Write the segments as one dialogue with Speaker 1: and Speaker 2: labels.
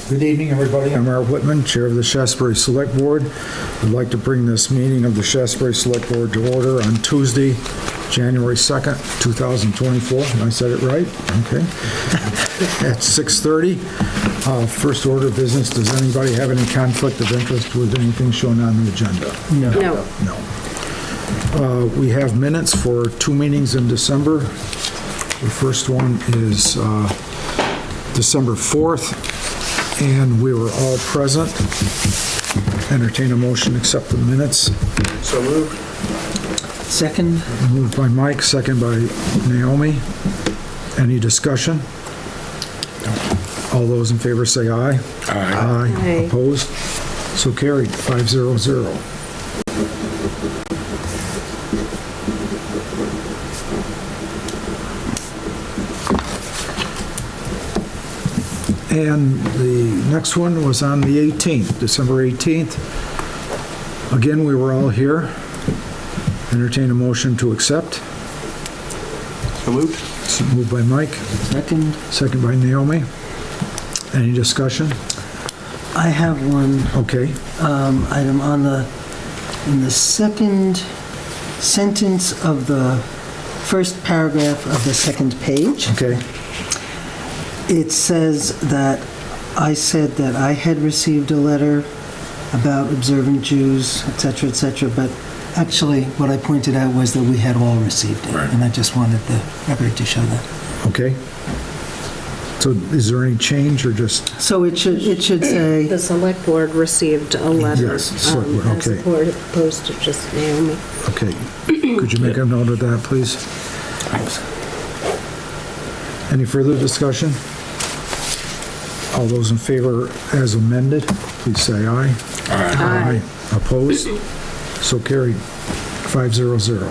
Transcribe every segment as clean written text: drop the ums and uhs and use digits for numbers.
Speaker 1: Good evening, everybody. I'm Art Whitman, Chair of the Shaftsbury Select Board. I'd like to bring this meeting of the Shaftsbury Select Board to order on Tuesday, January 2nd, 2024. I said it right? Okay. At 6:30. First order of business, does anybody have any conflict of interest with anything shown on the agenda?
Speaker 2: No.
Speaker 1: No. We have minutes for 2 meetings in December. The first one is December 4th, and we were all present. Entertain a motion to accept the minutes.
Speaker 3: So moved.
Speaker 2: Second?
Speaker 1: Moved by Mike, second by Naomi. Any discussion? All those in favor say aye.
Speaker 3: Aye.
Speaker 2: Aye.
Speaker 1: Opposed? So carried, 500. And the next one was on the 18th, December 18th. Again, we were all here. Entertain a motion to accept.
Speaker 3: So moved.
Speaker 1: So moved by Mike,
Speaker 2: Second?
Speaker 1: second by Naomi. Any discussion?
Speaker 2: I have one
Speaker 1: Okay,
Speaker 2: item in the second sentence of the first paragraph of the second page.
Speaker 1: okay.
Speaker 2: It says that I said that I had received a letter about observant Jews, et cetera, but actually what I pointed out was that we had all received it.
Speaker 3: Right.
Speaker 2: And I just wanted the record to show that.
Speaker 1: Okay. So is there any change or just,
Speaker 2: So it should say,
Speaker 4: The select board received a letter,
Speaker 1: Yes, select board,
Speaker 4: as
Speaker 1: okay.
Speaker 4: opposed to just Naomi.
Speaker 1: okay. Could you make a note of that, please? Any further discussion? All those in favor as amended, please say aye.
Speaker 4: Aye.
Speaker 1: Opposed? So carried, 500.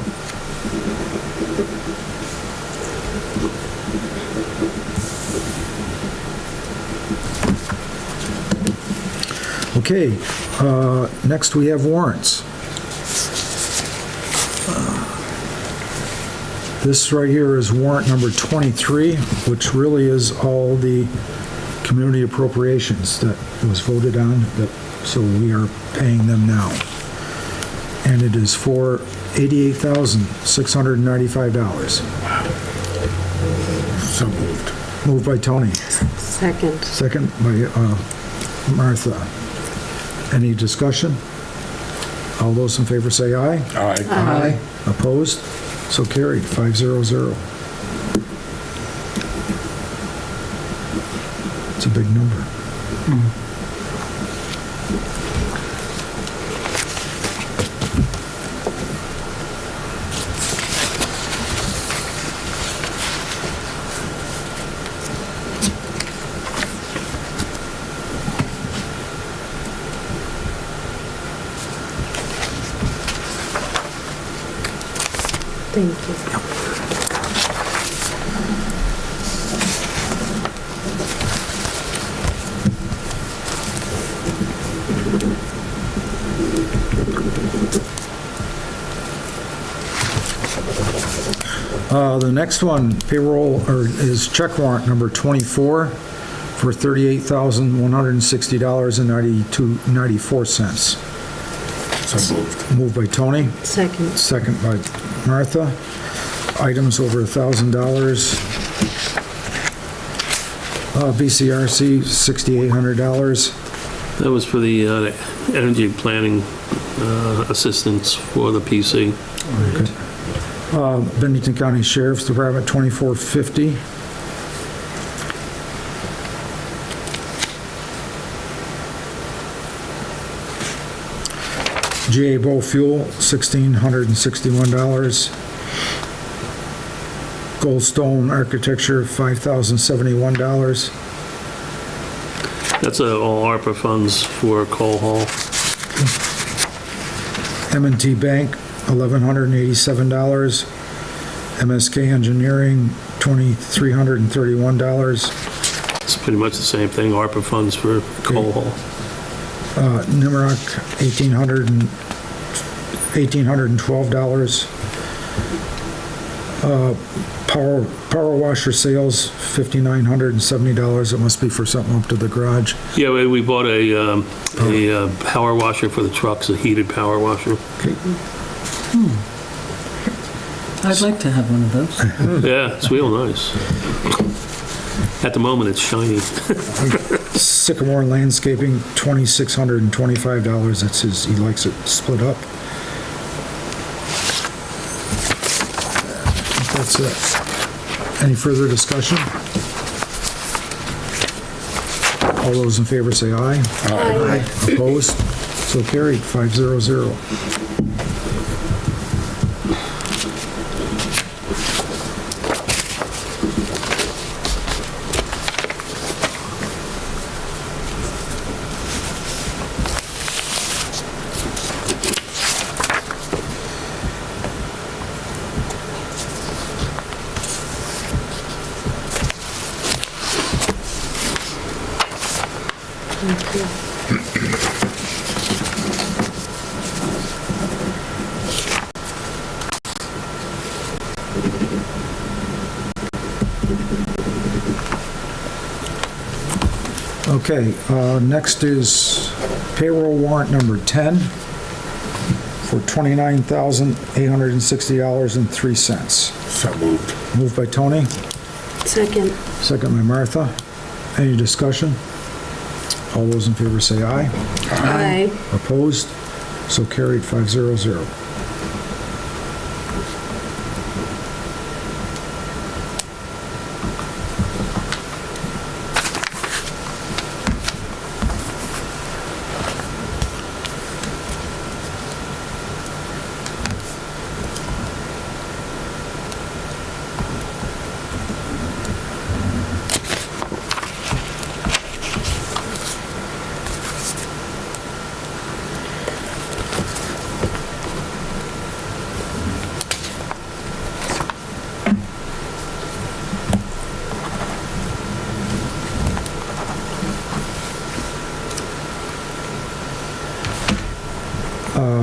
Speaker 1: Okay, next we have warrants. This right here is warrant number 23, which really is all the community appropriations that was voted on, so we are paying them now. And it is for $88,695.
Speaker 3: So moved.
Speaker 1: Moved by Tony,
Speaker 4: Second.
Speaker 1: second by Martha. Any discussion? All those in favor say aye.
Speaker 3: Aye.
Speaker 1: Aye. Opposed? So carried, 500. It's a big number.
Speaker 4: Thank you.
Speaker 1: The next one, payroll, or is check warrant number 24 for $38,160.94.
Speaker 3: So moved.
Speaker 1: Moved by Tony,
Speaker 4: Second.
Speaker 1: second by Martha. Items over $1,000. BCRC, $6,800.
Speaker 5: That was for the energy planning assistance for the PC.
Speaker 1: Bennington County Sheriff's Department, $2,450. GA Bow Fuel, $1,661. Goldstone Architecture, $5,071.
Speaker 5: That's all ARPA funds for Cole Hall.
Speaker 1: M&T Bank, $1,187. MSK Engineering, $2,331.
Speaker 5: It's pretty much the same thing, ARPA funds for Cole Hall.
Speaker 1: Nimrock, $1,812. Power washer sales, $5,970. It must be for something up to the garage.
Speaker 5: Yeah, we bought a power washer for the trucks, a heated power washer.
Speaker 1: Okay.
Speaker 2: I'd like to have one of those.
Speaker 5: Yeah, it's real nice. At the moment, it's shiny.
Speaker 1: Sycamore Landscaping, $2,625. That's his, he likes it split up. That's it. Any further discussion? All those in favor say aye.
Speaker 4: Aye.
Speaker 1: Opposed? So carried, 500.
Speaker 4: Thank you.
Speaker 1: Okay, next is payroll warrant number 10 for $29,860.03.
Speaker 3: So moved.
Speaker 1: Moved by Tony,
Speaker 4: Second.
Speaker 1: second by Martha. Any discussion? All those in favor say aye.
Speaker 4: Aye.
Speaker 1: Opposed? So carried, 500.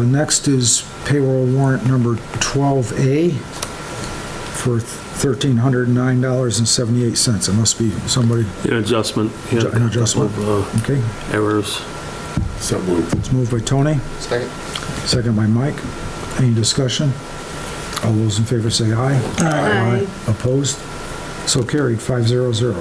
Speaker 1: Next is payroll warrant number 12A for $1,309.78. It must be somebody,
Speaker 5: An adjustment. Yeah,
Speaker 1: An adjustment.
Speaker 5: a couple of,
Speaker 1: okay?
Speaker 5: errors.
Speaker 3: So moved.
Speaker 1: It's moved by Tony,
Speaker 3: Second.
Speaker 1: second by Mike. Any discussion? All those in favor say aye.
Speaker 4: Aye.
Speaker 1: Opposed? So carried, 500.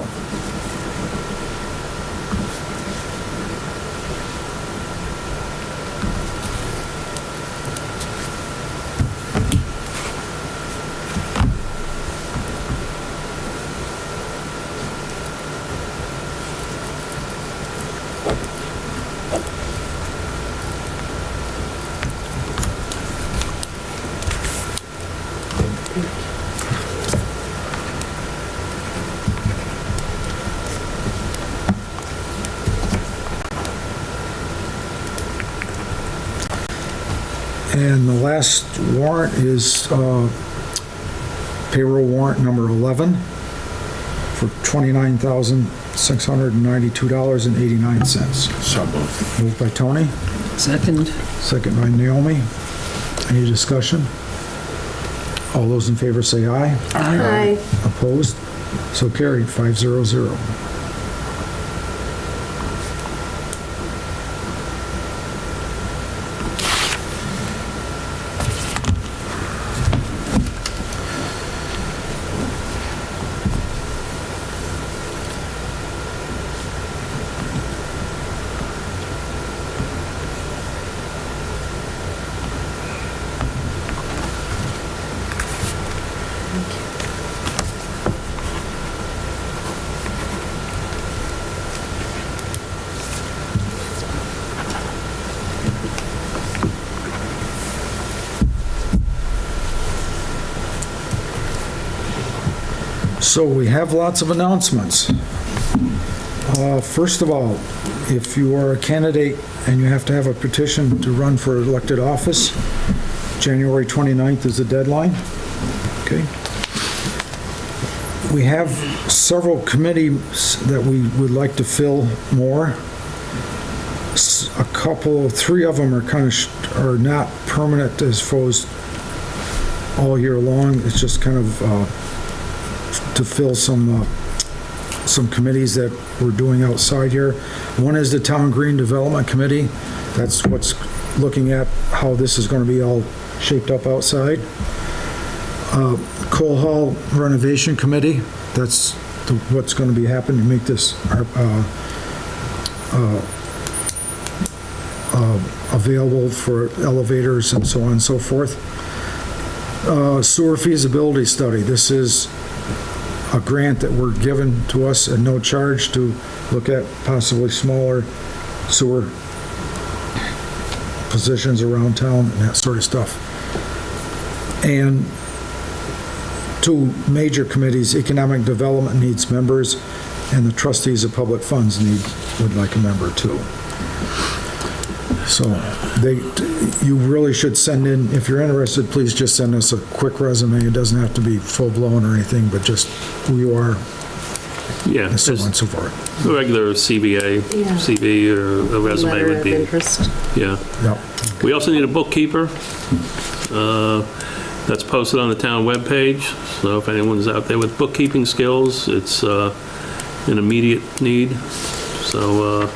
Speaker 1: And the last warrant is payroll warrant number 11 for $29,692.89.
Speaker 3: So moved.
Speaker 1: Moved by Tony,
Speaker 2: Second.
Speaker 1: second by Naomi. Any discussion? All those in favor say aye.
Speaker 4: Aye.
Speaker 1: Opposed? So carried, 500. So we have lots of announcements. First of all, if you are a candidate and you have to have a petition to run for elected office, January 29th is the deadline. Okay? We have several committees that we would like to fill more. Three of them are are not permanent as opposed all year long. It's just kind of to fill some committees that we're doing outside here. One is the Town Green Development Committee. That's what's looking at how this is going to be all shaped up outside. Coal Hall Renovation Committee, that's what's going to be happening to make this available for elevators and so on and so forth. Sewer feasibility study. This is a grant that we're given to us at no charge to look at possibly smaller sewer positions around town and that sort of stuff. And two major committees, Economic Development needs members, and the Trustees of Public Funds would like a member too. So you really should send in, if you're interested, please just send us a quick resume. It doesn't have to be full-blown or anything, but just who you are,
Speaker 5: Yeah,
Speaker 1: and so on
Speaker 5: just
Speaker 1: and so forth.
Speaker 5: a regular CBA,
Speaker 4: Yeah.
Speaker 5: CV, or a resume
Speaker 4: Letter
Speaker 5: would
Speaker 4: of
Speaker 5: be,
Speaker 4: interest.
Speaker 5: yeah.
Speaker 1: Yep.
Speaker 5: We also need a bookkeeper. That's posted on the town webpage, so if anyone's out there with bookkeeping skills, it's an immediate need. So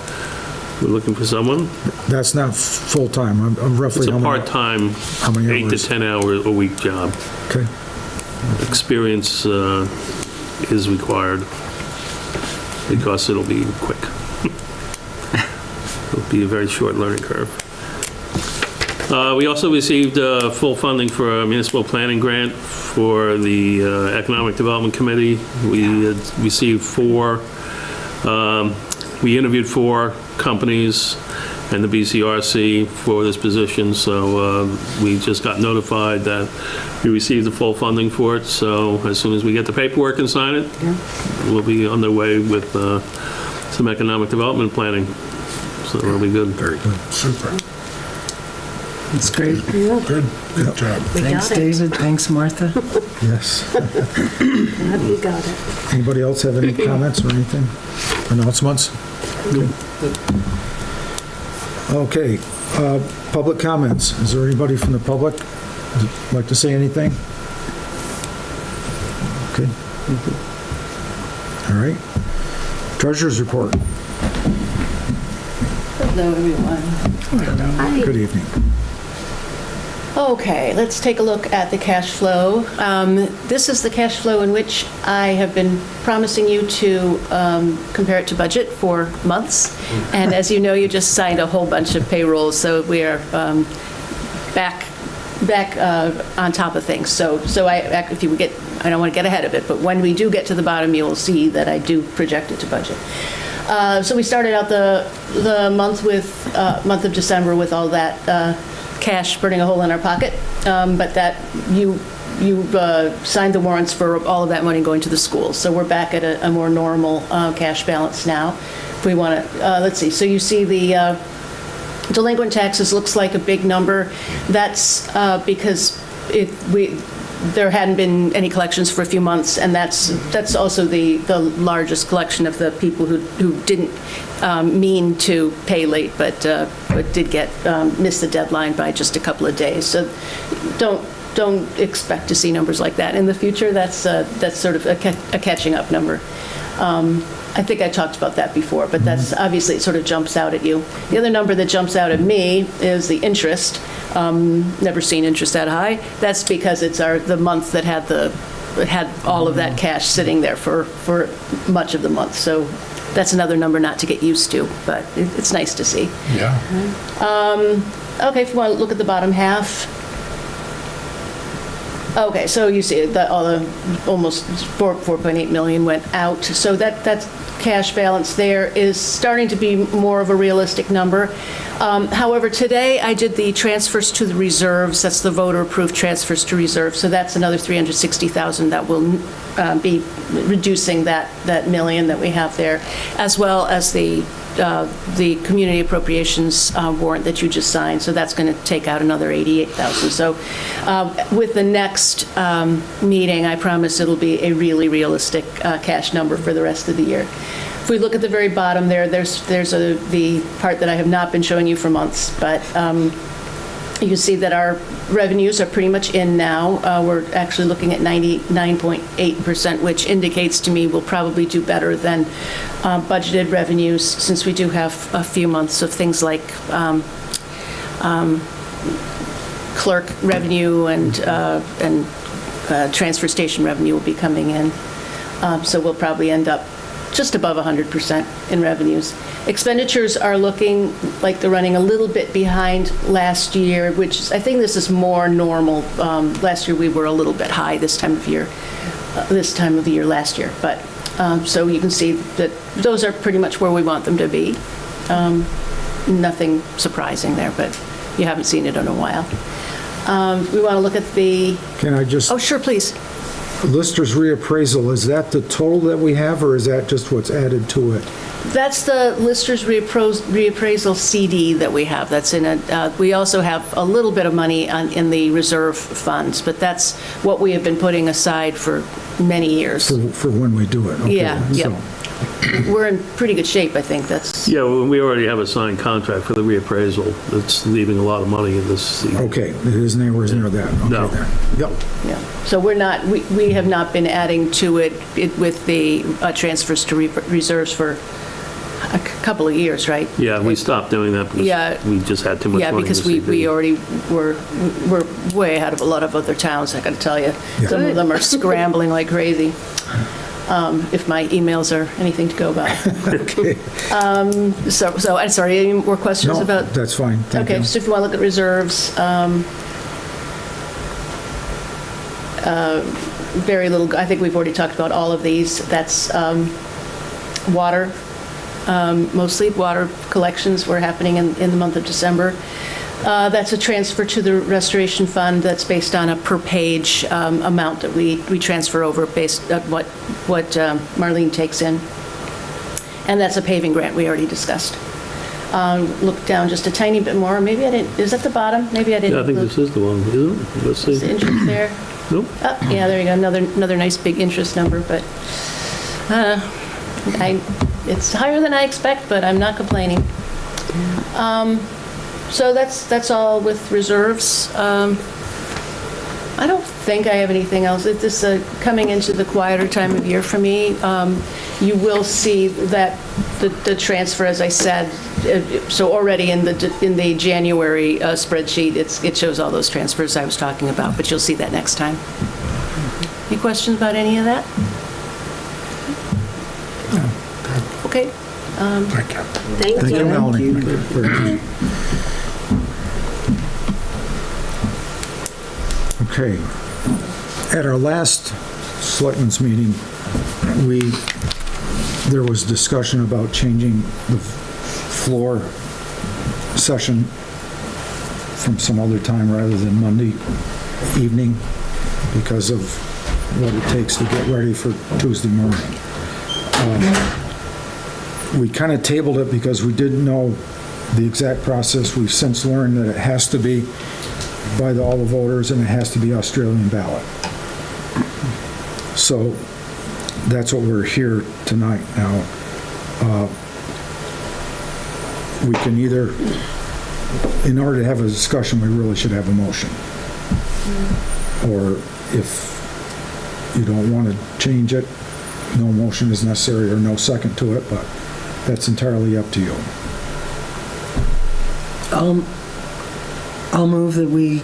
Speaker 5: we're looking for someone.
Speaker 1: That's not full-time. I'm roughly
Speaker 5: It's a
Speaker 1: how many?
Speaker 5: part-time,
Speaker 1: how many
Speaker 5: 8 to
Speaker 1: hours?
Speaker 5: 10 hour a week job.
Speaker 1: Okay.
Speaker 5: Experience is required because it'll be quick. It'll be a very short learning curve. We also received full funding for a municipal planning grant for the Economic Development Committee. We had received we interviewed 4 companies and the BCRC for this position, so we just got notified that we received the full funding for it. So as soon as we get the paperwork and sign it, we'll be on the way with some economic development planning. So it'll be good.
Speaker 1: Very good.
Speaker 3: Super.
Speaker 2: It's great.
Speaker 4: Yeah,
Speaker 3: Good job.
Speaker 4: we
Speaker 2: Thanks,
Speaker 4: got it.
Speaker 2: David. Thanks, Martha.
Speaker 1: Yes.
Speaker 4: Glad we got it.
Speaker 1: Anybody else have any comments or anything? Announcements? Okay, public comments. Is there anybody from the public who'd like to say anything? Okay. All right. Treasurer's report.
Speaker 6: Hello, everyone.
Speaker 1: Good evening.
Speaker 6: Okay, let's take a look at the cash flow. This is the cash flow in which I have been promising you to compare it to budget for months. And as you know, you just signed a whole bunch of payrolls, so we are back on top of things. So if you get, I don't want to get ahead of it, but when we do get to the bottom, you'll see that I do project it to budget. So we started out the month of December with all that cash burning a hole in our pocket, but that you signed the warrants for all of that money going to the schools. So we're back at a more normal cash balance now. If we want to, let's see. So you see the delinquent taxes looks like a big number. That's because there hadn't been any collections for a few months, and that's also the largest collection of the people who didn't mean to pay late, but did miss the deadline by just a couple of days. So don't expect to see numbers like that in the future. That's sort of a catching up number. I think I talked about that before, but that's obviously, it sort of jumps out at you. The other number that jumps out at me is the interest. Never seen interest that high. That's because it's the month that had all of that cash sitting there for much of the month. So that's another number not to get used to, but it's nice to see.
Speaker 3: Yeah.
Speaker 6: Okay, if you want to look at the bottom half. Okay, so you see that almost 4.8 million went out. So that cash balance there is starting to be more of a realistic number. However, today I did the transfers to the reserves. That's the voter-approved transfers to reserve. So that's another 360,000 that will be reducing that million that we have there, as well as the community appropriations warrant that you just signed. So that's going to take out another 88,000. So with the next meeting, I promise it'll be a really realistic cash number for the rest of the year. If we look at the very bottom there's the part that I have not been showing you for months, but You can see that our revenues are pretty much in now. We're actually looking at 99.8%, which indicates to me we'll probably do better than budgeted revenues, since we do have a few months of things like clerk revenue and transfer station revenue will be coming in. So we'll probably end up just above 100% in revenues. Expenditures are looking like they're running a little bit behind last year, which I think this is more normal. Last year we were a little bit high this time of year last year. But so you can see that those are pretty much where we want them to be. Nothing surprising there, but you haven't seen it in a while. We want to look at the,
Speaker 1: Can I just,
Speaker 6: oh, sure, please.
Speaker 1: Lister's reappraisal, is that the total that we have, or is that just what's added to it?
Speaker 6: That's the Lister's reappraisal CD that we have. That's in it. We also have a little bit of money in the reserve funds, but that's what we have been putting aside for many years.
Speaker 1: For when we do it? Okay,
Speaker 6: Yeah, yeah.
Speaker 1: so-
Speaker 6: We're in pretty good shape, I think. That's,
Speaker 5: Yeah, well, we already have a signed contract for the reappraisal. It's leaving a lot of money in this.
Speaker 1: Okay, it isn't anywhere near that. Okay,
Speaker 5: No.
Speaker 1: then. Yep.
Speaker 6: yeah. So we have not been adding to it with the transfers to reserves for a couple of years, right?
Speaker 5: Yeah, we stopped doing that
Speaker 6: Yeah.
Speaker 5: because we just had too much
Speaker 6: Yeah,
Speaker 5: money in the
Speaker 6: because we
Speaker 5: CD.
Speaker 6: already we're way ahead of a lot of other towns, I got to tell you.
Speaker 1: Yeah.
Speaker 6: Some of them are scrambling like crazy, if my emails are anything to go by.
Speaker 1: Okay.
Speaker 6: So I'm sorry, any more questions
Speaker 1: No,
Speaker 6: about?
Speaker 1: that's fine. Thank
Speaker 6: Okay,
Speaker 1: you.
Speaker 6: so if you want to look at reserves, very little, I think we've already talked about all of these. That's water, mostly water collections were happening in the month of December. That's a transfer to the restoration fund that's based on a per-page amount that we transfer over based on what Marlene takes in. And that's a paving grant we already discussed. Look down just a tiny bit more. Maybe I didn't, is that the bottom? Maybe I didn't.
Speaker 5: Yeah, I think
Speaker 6: look.
Speaker 5: this is the one, isn't it? Let's
Speaker 6: Is the
Speaker 5: see.
Speaker 6: interest there?
Speaker 5: Nope.
Speaker 6: Oh, yeah, there you go, another nice big interest number, but it's higher than I expect, but I'm not complaining. So that's all with reserves. I don't think I have anything else. This coming into the quieter time of year for me. You will see that the transfer, as I said, so already in the January spreadsheet, it shows all those transfers I was talking about, but you'll see that next time. Any questions about any of that? Okay.
Speaker 3: Thank you.
Speaker 4: Thank
Speaker 1: Thank you,
Speaker 4: you.
Speaker 1: Melanie. Very good. Okay. At our last selectmen's meeting, there was discussion about changing the floor session from some other time rather than Monday evening because of what it takes to get ready for Tuesday morning. We kind of tabled it because we didn't know the exact process. We've since learned that it has to be by all the voters and it has to be Australian ballot. So that's what we're here tonight now. We can either, in order to have a discussion, we really should have a motion. Or if you don't want to change it, no motion is necessary or no second to it, but that's entirely up to you.
Speaker 2: I'll move that we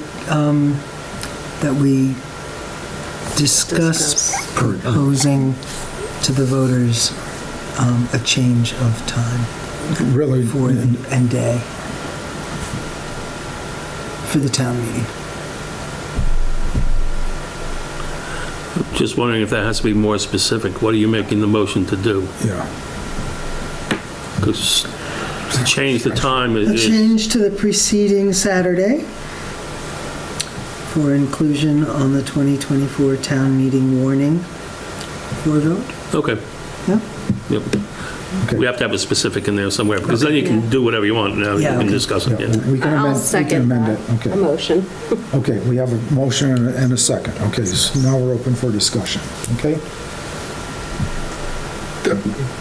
Speaker 2: discuss proposing to the voters a change of time
Speaker 1: Really,
Speaker 2: and day for the town meeting.
Speaker 5: Just wondering if that has to be more specific. What are you making the motion to do?
Speaker 1: yeah.
Speaker 5: Because to change the time
Speaker 2: A
Speaker 5: is,
Speaker 2: change to the preceding Saturday for inclusion on the 2024 town meeting warning for a vote.
Speaker 5: okay.
Speaker 2: Yeah?
Speaker 5: Yep.
Speaker 1: Okay.
Speaker 5: We have to have a specific in there somewhere, because then you can do whatever you want now. You
Speaker 2: Yeah,
Speaker 5: can
Speaker 2: okay.
Speaker 5: discuss it,
Speaker 1: Yeah,
Speaker 5: yeah.
Speaker 1: we can
Speaker 4: I'll
Speaker 1: amend, we can
Speaker 4: second
Speaker 1: amend
Speaker 4: that.
Speaker 1: it.
Speaker 4: A
Speaker 1: Okay.
Speaker 4: motion.
Speaker 1: Okay, we have a motion and a second. Okay, so now we're open for discussion. Okay?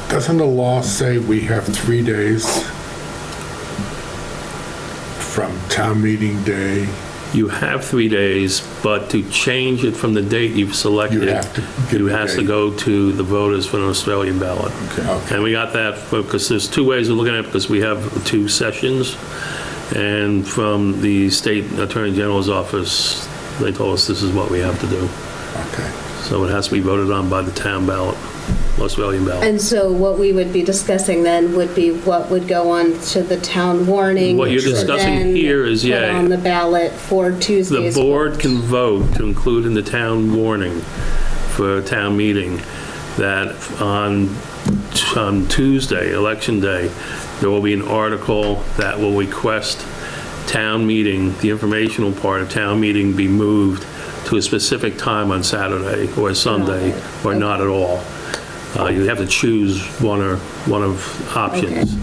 Speaker 3: Doesn't the law say we have 3 days from town meeting day.
Speaker 5: You have 3 days, but to change it from the date you've selected,
Speaker 3: You have to give
Speaker 5: you
Speaker 3: the
Speaker 5: has to
Speaker 3: date.
Speaker 5: go to the voters for an Australian ballot.
Speaker 3: Okay.
Speaker 5: And we got that because there's 2 ways of looking at it, because we have 2 sessions. And from the state attorney general's office, they told us this is what we have to do.
Speaker 3: Okay.
Speaker 5: So it has to be voted on by the town ballot, Australian ballot.
Speaker 4: And so what we would be discussing then would be what would go on to the town warning.
Speaker 5: What you're
Speaker 3: That's right.
Speaker 5: discussing
Speaker 4: then
Speaker 5: here is,
Speaker 4: put
Speaker 5: yeah,
Speaker 4: on the ballot for
Speaker 5: the
Speaker 4: Tuesday's.
Speaker 5: board
Speaker 4: vote.
Speaker 5: can vote to include in the town warning for a town meeting that on Tuesday, election day, there will be an article that will request town meeting, the informational part of town meeting be moved to a specific time on Saturday or Sunday, or not at all. You have to choose one of options,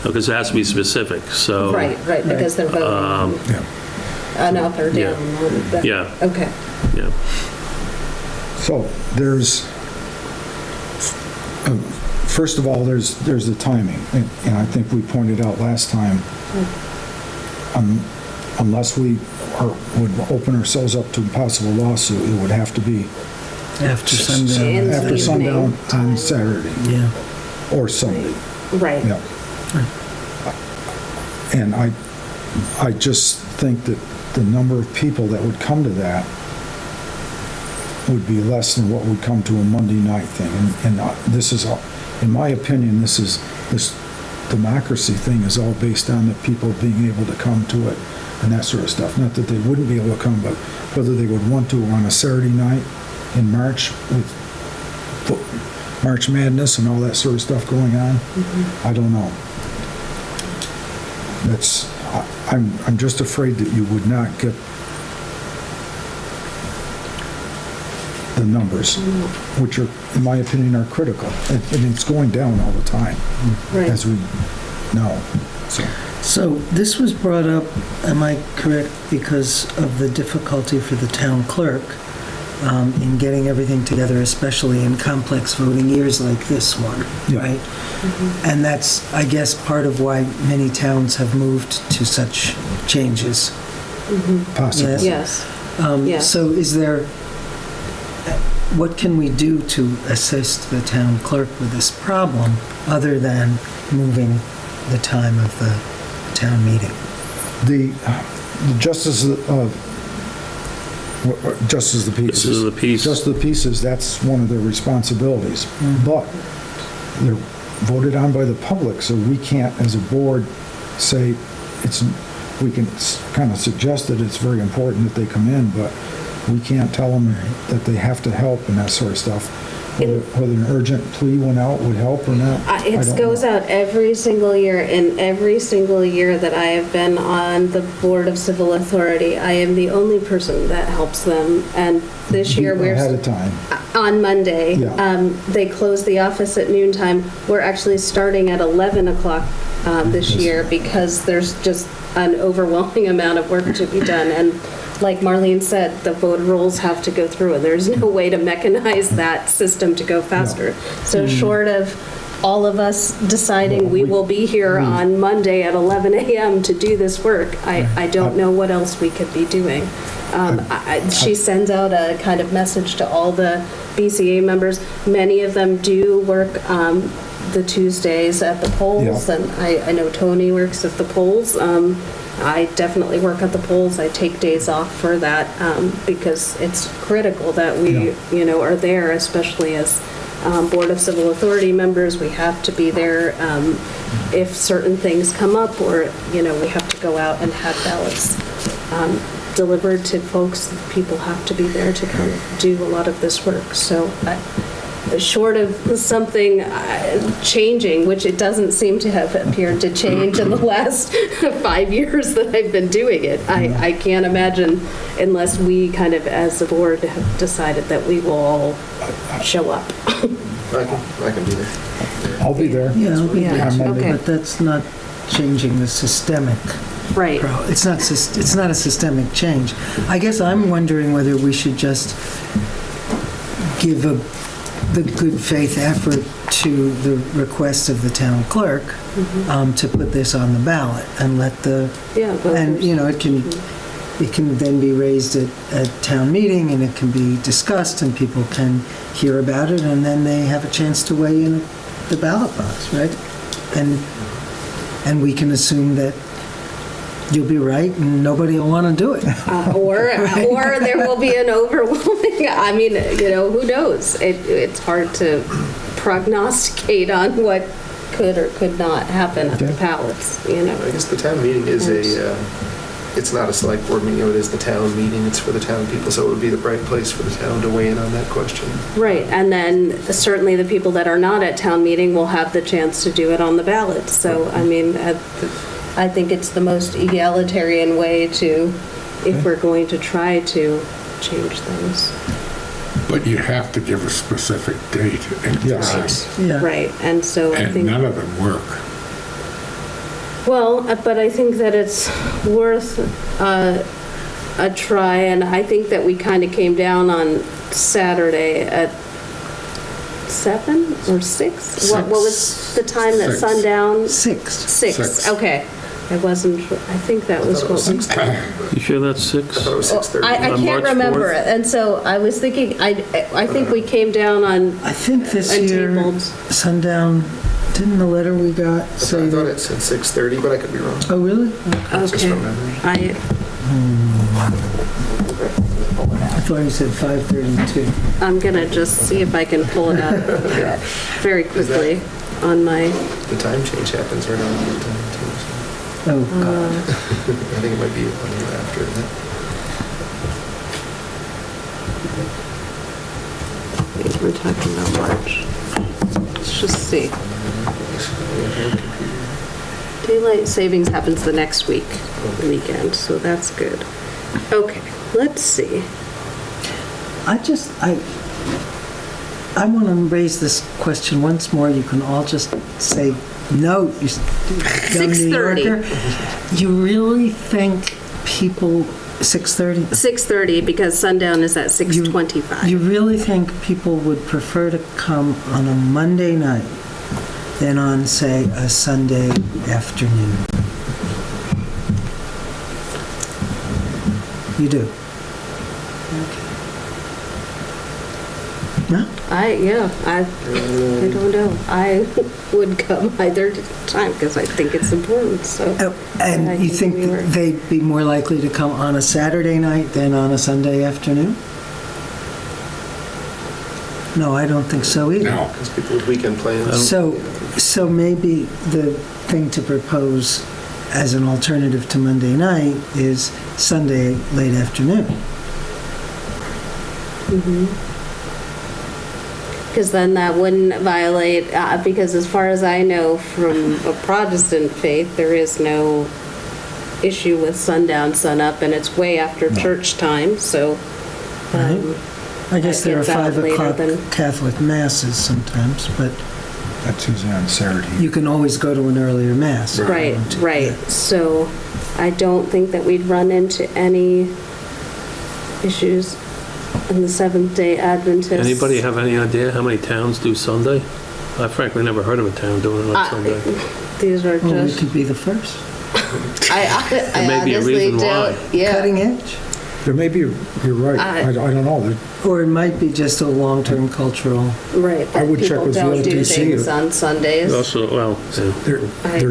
Speaker 5: because it has to be specific, so.
Speaker 4: Right, because they're voting
Speaker 1: Yeah.
Speaker 4: an up or
Speaker 5: Yeah.
Speaker 4: down. on the-
Speaker 5: Yeah.
Speaker 4: Okay.
Speaker 5: Yeah.
Speaker 1: So there's, first of all, there's the timing. And I think we pointed out last time, unless we would open ourselves up to a possible lawsuit, it would have to be
Speaker 2: After sundown.
Speaker 4: In the
Speaker 1: after
Speaker 4: evening
Speaker 1: sundown on
Speaker 4: time.
Speaker 1: Saturday
Speaker 2: Yeah.
Speaker 1: or Sunday.
Speaker 4: Right.
Speaker 1: Yeah. And I just think that the number of people that would come to that would be less than what would come to a Monday night thing. And this is, in my opinion, this democracy thing is all based on the people being able to come to it and that sort of stuff. Not that they wouldn't be able to come, but whether they would want to on a Saturday night in March with March Madness and all that sort of stuff going on, I don't know. I'm just afraid that you would not get the numbers, which are, in my opinion, are critical. And it's going down all the time,
Speaker 4: Right.
Speaker 1: as we know. So,
Speaker 2: So this was brought up, am I correct, because of the difficulty for the town clerk in getting everything together, especially in complex voting years like this one,
Speaker 1: Yeah.
Speaker 2: right? And that's, I guess, part of why many towns have moved to such changes.
Speaker 1: possibly.
Speaker 2: Yes.
Speaker 4: Yes. Yes.
Speaker 2: So is there, what can we do to assist the town clerk with this problem, other than moving the time of the town meeting?
Speaker 1: The justice of, justice of the
Speaker 5: This is
Speaker 1: pieces.
Speaker 5: the piece.
Speaker 1: Just the pieces, that's one of their responsibilities. But they're voted on by the public, so we can't, as a board, say we can kind of suggest that it's very important that they come in, but we can't tell them that they have to help and that sort of stuff. Whether an urgent plea went out would help or not, I
Speaker 4: It
Speaker 1: don't
Speaker 4: goes
Speaker 1: know.
Speaker 4: out every single year, and every single year that I have been on the Board of Civil Authority, I am the only person that helps them. And this year, we're
Speaker 1: Ahead of time.
Speaker 4: on Monday.
Speaker 1: Yeah.
Speaker 4: They close the office at noontime. We're actually starting at 11 o'clock this year because there's just an overwhelming amount of work to be done. And like Marlene said, the voter rolls have to go through, and there's no way to mechanize that system to go faster. So short of all of us deciding we will be here on Monday at 11 a.m. to do this work, I don't know what else we could be doing. She sends out a kind of message to all the BCA members. Many of them do work the Tuesdays at the polls,
Speaker 1: Yeah.
Speaker 4: and I know Tony works at the polls. I definitely work at the polls. I take days off for that because it's critical that we, are there, especially as Board of Civil Authority members. We have to be there if certain things come up, or, we have to go out and have ballots delivered to folks. People have to be there to kind of do a lot of this work. So short of something changing, which it doesn't seem to have appeared to change in the last 5 years that I've been doing it, I can't imagine, unless we kind of, as a board, have decided that we will all show up.
Speaker 7: I can be there.
Speaker 1: I'll be there.
Speaker 2: Yeah, I'll be there
Speaker 4: Yeah,
Speaker 2: too,
Speaker 4: okay.
Speaker 2: but that's not changing the systemic.
Speaker 4: Right.
Speaker 2: It's not a systemic change. I guess I'm wondering whether we should just give the good faith effort to the request of the town clerk to put this on the ballot and let the,
Speaker 4: Yeah.
Speaker 2: and, you know, it can then be raised at town meeting, and it can be discussed, and people can hear about it, and then they have a chance to weigh in at the ballot box, right? And we can assume that you'll be right, and nobody will want to do it.
Speaker 4: Or there will be an overwhelming, I mean, you know, who knows? It's hard to prognosticate on what could or could not happen at the ballots, you know?
Speaker 7: I guess the town meeting is it's not a select board meeting, it is the town meeting, it's for the town people, so it would be the right place for the town to weigh in on that question.
Speaker 4: Right, and then certainly the people that are not at town meeting will have the chance to do it on the ballot. So, I mean, I think it's the most egalitarian way to, if we're going to try to change things.
Speaker 3: But you have to give a specific date and
Speaker 1: Yes.
Speaker 3: time,
Speaker 2: Yeah.
Speaker 4: Right, and so I
Speaker 3: and
Speaker 4: think,
Speaker 3: none of them work.
Speaker 4: well, but I think that it's worth a try, and I think that we kind of came down on Saturday at 7 or 6? What was the time that
Speaker 3: 6.
Speaker 4: sundown?
Speaker 2: 6.
Speaker 4: 6, okay. I wasn't sure, I think that was
Speaker 7: I thought it was
Speaker 4: what we...
Speaker 7: 6:30.
Speaker 5: You sure that's
Speaker 7: I
Speaker 5: 6?
Speaker 7: thought it was 6:30.
Speaker 4: I
Speaker 5: On
Speaker 4: can't
Speaker 5: March
Speaker 4: remember
Speaker 5: 4th?
Speaker 4: it, and so I was thinking, I think we came down on,
Speaker 2: I think this
Speaker 4: And
Speaker 2: year,
Speaker 4: tabled.
Speaker 2: sundown, didn't the letter we got
Speaker 7: I
Speaker 2: say
Speaker 7: thought
Speaker 2: that?
Speaker 7: it said 6:30, but I could be wrong.
Speaker 2: Oh, really?
Speaker 7: Just
Speaker 4: okay.
Speaker 7: from memory.
Speaker 4: I
Speaker 2: thought you said 5:32.
Speaker 4: I'm gonna just see if I can pull it up very quickly on my,
Speaker 7: The time change happens right around that time, too. So
Speaker 2: Oh, God.
Speaker 7: I think it might be a little after that.
Speaker 4: we're talking about March. Let's just see. Daylight savings happens the next weekend, so that's good. Okay, let's see.
Speaker 2: I want to raise this question once more. You can all just say, no, you young New
Speaker 4: 6:30.
Speaker 2: Yorker. You really think people, 6:30?
Speaker 4: 6:30, because sundown is at 6:25.
Speaker 2: You really think people would prefer to come on a Monday night than on, say, a Sunday afternoon? You do? Okay. No?
Speaker 4: I don't know. I would come either time because I think it's important, so.
Speaker 2: Oh,
Speaker 4: I
Speaker 2: and you think
Speaker 4: we were-
Speaker 2: they'd be more likely to come on a Saturday night than on a Sunday afternoon? No, I don't think so either.
Speaker 3: No.
Speaker 7: Because people with weekend plans.
Speaker 2: So maybe the thing to propose as an alternative to Monday night is Sunday late afternoon.
Speaker 4: Because then that wouldn't violate, because as far as I know from a Protestant faith, there is no issue with sundown, sunup, and it's way after church time, so.
Speaker 2: I guess there are
Speaker 4: That gets out
Speaker 2: 5
Speaker 4: later
Speaker 2: o'clock
Speaker 4: than-
Speaker 2: Catholic masses sometimes, but
Speaker 1: That's usually on Saturday.
Speaker 2: you can always go to an earlier mass. if you
Speaker 4: Right,
Speaker 2: want to.
Speaker 4: right. So I don't think that we'd run into any issues in the Seventh-day Adventists.
Speaker 5: Anybody have any idea how many towns do Sunday? I frankly never heard of a town doing it on Sunday.
Speaker 4: These are
Speaker 2: Well, we
Speaker 4: just,
Speaker 2: could be the first.
Speaker 4: I
Speaker 5: may be a
Speaker 4: honestly
Speaker 5: reason why.
Speaker 4: don't, yeah.
Speaker 2: Cutting edge.
Speaker 1: There may be, you're right, I don't know.
Speaker 2: Or it might be just a long-term cultural.
Speaker 4: Right,
Speaker 1: I
Speaker 4: that
Speaker 1: would check
Speaker 4: people
Speaker 1: with
Speaker 4: don't do
Speaker 1: VLTC.
Speaker 4: things on Sundays.
Speaker 5: Also, well, yeah.
Speaker 1: There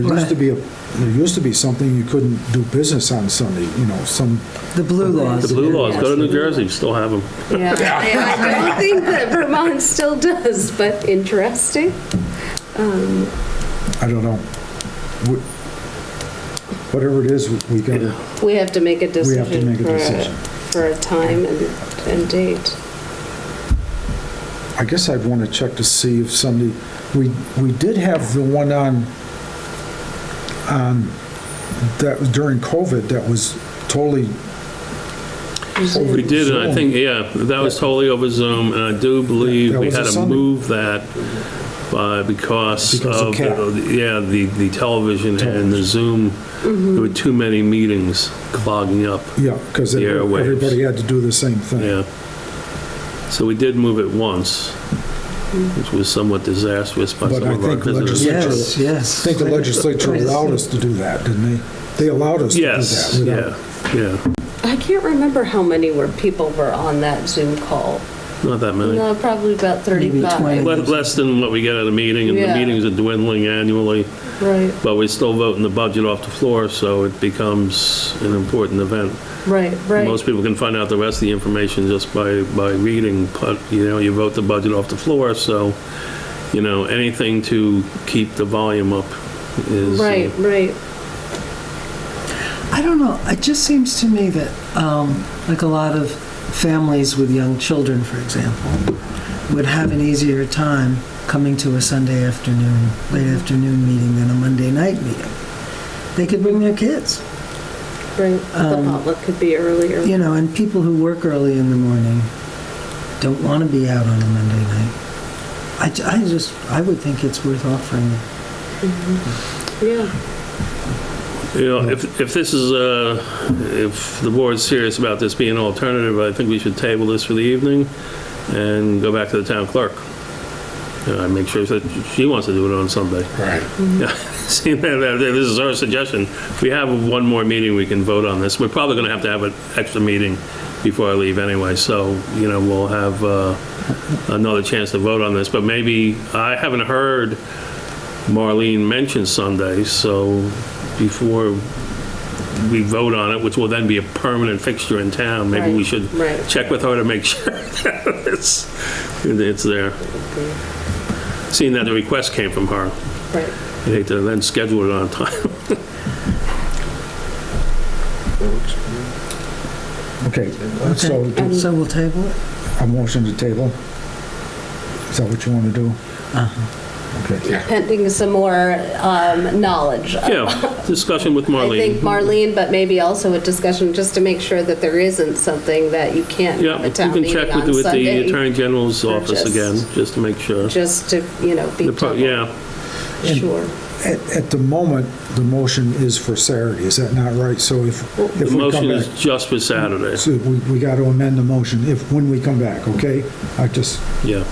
Speaker 1: used to be something you couldn't do business on Sunday, you know, some,
Speaker 2: The blue laws.
Speaker 5: the blue laws, go to New Jersey, still have them.
Speaker 4: Yeah, I don't think that Vermont still does, but interesting.
Speaker 1: I don't know. Whatever it is, we gotta,
Speaker 4: We have to make a
Speaker 1: we have to
Speaker 4: decision
Speaker 1: make a decision.
Speaker 4: for a time and date.
Speaker 1: I guess I'd want to check to see if somebody, we did have the one on, that was during COVID, that was totally
Speaker 5: We did, and I think, yeah, that was totally over Zoom, and I do believe
Speaker 1: That
Speaker 5: we
Speaker 1: was a
Speaker 5: had to
Speaker 1: Sunday.
Speaker 5: move that because
Speaker 1: Because of
Speaker 5: of,
Speaker 1: CAT.
Speaker 5: the television and the Zoom. There were too many meetings clogging up,
Speaker 1: Yeah, because
Speaker 5: The airwaves.
Speaker 1: everybody had to do the same thing.
Speaker 5: yeah. So we did move it once, which was somewhat disastrous by
Speaker 1: But
Speaker 5: some
Speaker 1: I
Speaker 5: of our
Speaker 1: think
Speaker 5: visitors.
Speaker 2: Yes, yes.
Speaker 1: I think the legislature allowed us to do that, didn't they? They allowed us to do that.
Speaker 5: Yes,
Speaker 1: without-
Speaker 5: yeah.
Speaker 4: I can't remember how many people were on that Zoom call.
Speaker 5: Not that many.
Speaker 4: No, probably about
Speaker 2: Maybe
Speaker 4: 35.
Speaker 2: 20.
Speaker 5: Less than what we get at a meeting, and the
Speaker 4: Yeah.
Speaker 5: meetings are dwindling annually,
Speaker 4: Right,
Speaker 5: but we're still voting the budget off the floor, so it becomes an important event.
Speaker 4: right.
Speaker 5: Most people can find out the rest of the information just by reading, but, you vote the budget off the floor, so, anything to keep the volume up is...
Speaker 4: Right.
Speaker 2: I don't know, it just seems to me that, like a lot of families with young children, for example, would have an easier time coming to a Sunday afternoon, late afternoon meeting than a Monday night meeting. They could bring their kids,
Speaker 4: Right. The potluck could be earlier.
Speaker 2: and people who work early in the morning don't want to be out on a Monday night. I would think it's worth offering.
Speaker 4: Yeah.
Speaker 5: If this is, if the board's serious about this being an alternative, I think we should table this for the evening and go back to the town clerk. Make sure that she wants to do it on Sunday.
Speaker 3: Right.
Speaker 5: Yeah, see, this is our suggestion. If we have one more meeting, we can vote on this. We're probably going to have an extra meeting before I leave anyway, so, we'll have another chance to vote on this. But maybe, I haven't heard Marlene mention Sunday, so before we vote on it, which will then be a permanent fixture in town, maybe we should
Speaker 4: Right.
Speaker 5: check with her to make sure that it's there. Seeing that the request came from her,
Speaker 4: Right.
Speaker 5: I hate to then schedule it on time.
Speaker 1: Okay, so
Speaker 2: So we'll table it?
Speaker 1: a motion to table? Is that what you want to do? Okay.
Speaker 4: Pending some more knowledge.
Speaker 5: Yeah, discussion with
Speaker 4: I think
Speaker 5: Marlene.
Speaker 4: Marlene, but maybe also a discussion just to make sure that there isn't something that you can't
Speaker 5: Yeah,
Speaker 4: have a
Speaker 5: you
Speaker 4: town
Speaker 5: can
Speaker 4: meeting
Speaker 5: check
Speaker 4: on
Speaker 5: with the
Speaker 4: Sunday.
Speaker 5: Attorney General's office
Speaker 4: just-
Speaker 5: again, just to make sure.
Speaker 4: Just to, be double
Speaker 5: Yeah,
Speaker 4: sure.
Speaker 1: At the moment, the motion is for Saturday, is that not right? So if
Speaker 5: the
Speaker 1: we come
Speaker 5: motion is
Speaker 1: back,
Speaker 5: just for Saturday.
Speaker 1: so we got to amend the motion when we come back, okay?
Speaker 5: Yeah,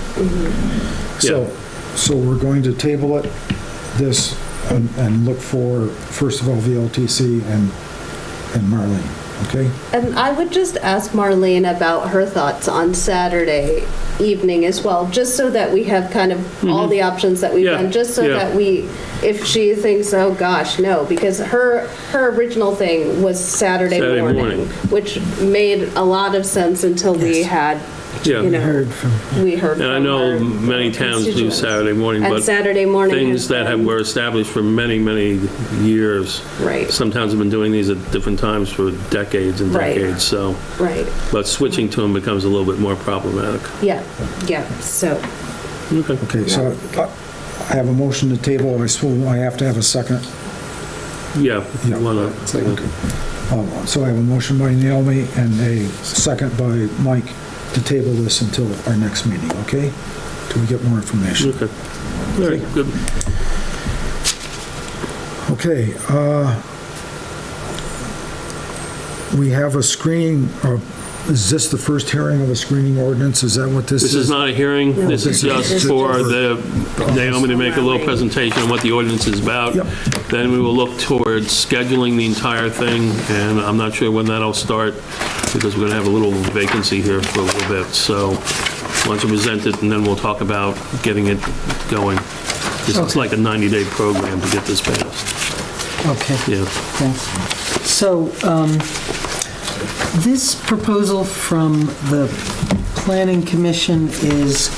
Speaker 1: So we're going to table it, this, and look for, first of all, VLTC and Marlene, okay?
Speaker 4: And I would just ask Marlene about her thoughts on Saturday evening as well, just so that we have kind of all the options that we've
Speaker 5: Yeah,
Speaker 4: done, just so
Speaker 5: yeah.
Speaker 4: that if she thinks, oh gosh, no, because her original thing was Saturday
Speaker 5: Saturday
Speaker 4: morning,
Speaker 5: morning.
Speaker 4: which made a lot of sense until we
Speaker 2: Yes.
Speaker 4: had,
Speaker 5: yeah.
Speaker 2: Heard from.
Speaker 4: we heard
Speaker 5: And I
Speaker 4: from
Speaker 5: know
Speaker 4: our
Speaker 5: many towns do
Speaker 4: constituents.
Speaker 5: Saturday morning,
Speaker 4: And
Speaker 5: but
Speaker 4: Saturday morning
Speaker 5: things
Speaker 4: has
Speaker 5: that
Speaker 4: been-
Speaker 5: were established for many, many years.
Speaker 4: Right.
Speaker 5: Some towns have been doing these at different times for decades and
Speaker 4: Right.
Speaker 5: decades, so,
Speaker 4: Right,
Speaker 5: but switching to them becomes a little bit more problematic.
Speaker 4: yeah, so,
Speaker 5: Okay.
Speaker 1: Okay, so I have a motion to table, I suppose I have to have a second.
Speaker 5: Yeah,
Speaker 1: Yeah.
Speaker 5: why not?
Speaker 1: So I have a motion by Naomi and a second by Mike to table this until our next meeting, okay? Till we get more information.
Speaker 5: Okay. All right, good.
Speaker 1: Okay, we have a screening, is this the first hearing of a screening ordinance? Is that what this is?
Speaker 5: This is not a hearing, this is
Speaker 1: this is
Speaker 5: just for the Naomi to make a little
Speaker 4: Right.
Speaker 5: presentation on what the ordinance is about.
Speaker 1: Yep.
Speaker 5: Then we will look towards scheduling the entire thing, and I'm not sure when that'll start, because we're going to have a little vacancy here for a little bit. So why don't you present it, and then we'll talk about getting it going. This is like a 90-day program to get this passed.
Speaker 2: Okay.
Speaker 5: Yeah.
Speaker 2: Thanks. So, this proposal from the Planning Commission is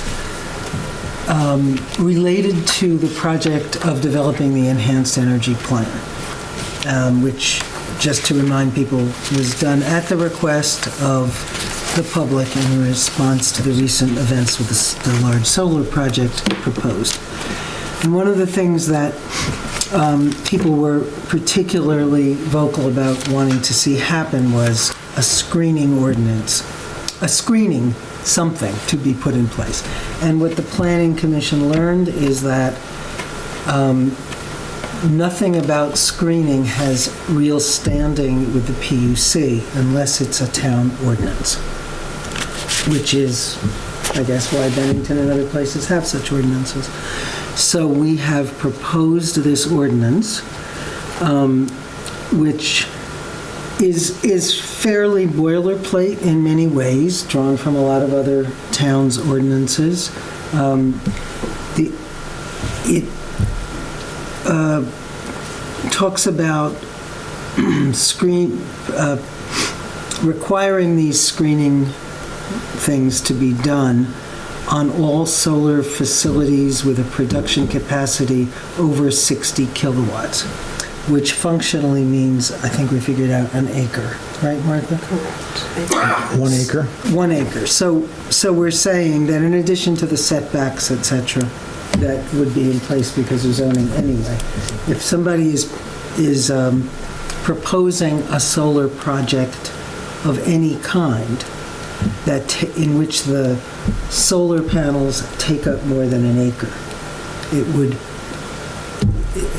Speaker 2: related to the project of developing the Enhanced Energy Plan, which, just to remind people, was done at the request of the public in response to the recent events with the large solar project proposed. And one of the things that people were particularly vocal about wanting to see happen was a screening ordinance, a screening something to be put in place. And what the Planning Commission learned is that nothing about screening has real standing with the PUC unless it's a town ordinance, which is I guess, why Bennington and other places have such ordinances. So we have proposed this ordinance, which is fairly boilerplate in many ways, drawn from a lot of other towns' ordinances. It talks about requiring these screening things to be done on all solar facilities with a production capacity over 60 kilowatts, which functionally means, I think we figured out, an acre. Right, Martha?
Speaker 4: Correct.
Speaker 1: 1 acre?
Speaker 2: 1 acre. So we're saying that in addition to the setbacks, et cetera, that would be in place because of zoning anyway, if somebody is proposing a solar project of any kind in which the solar panels take up more than an acre, it would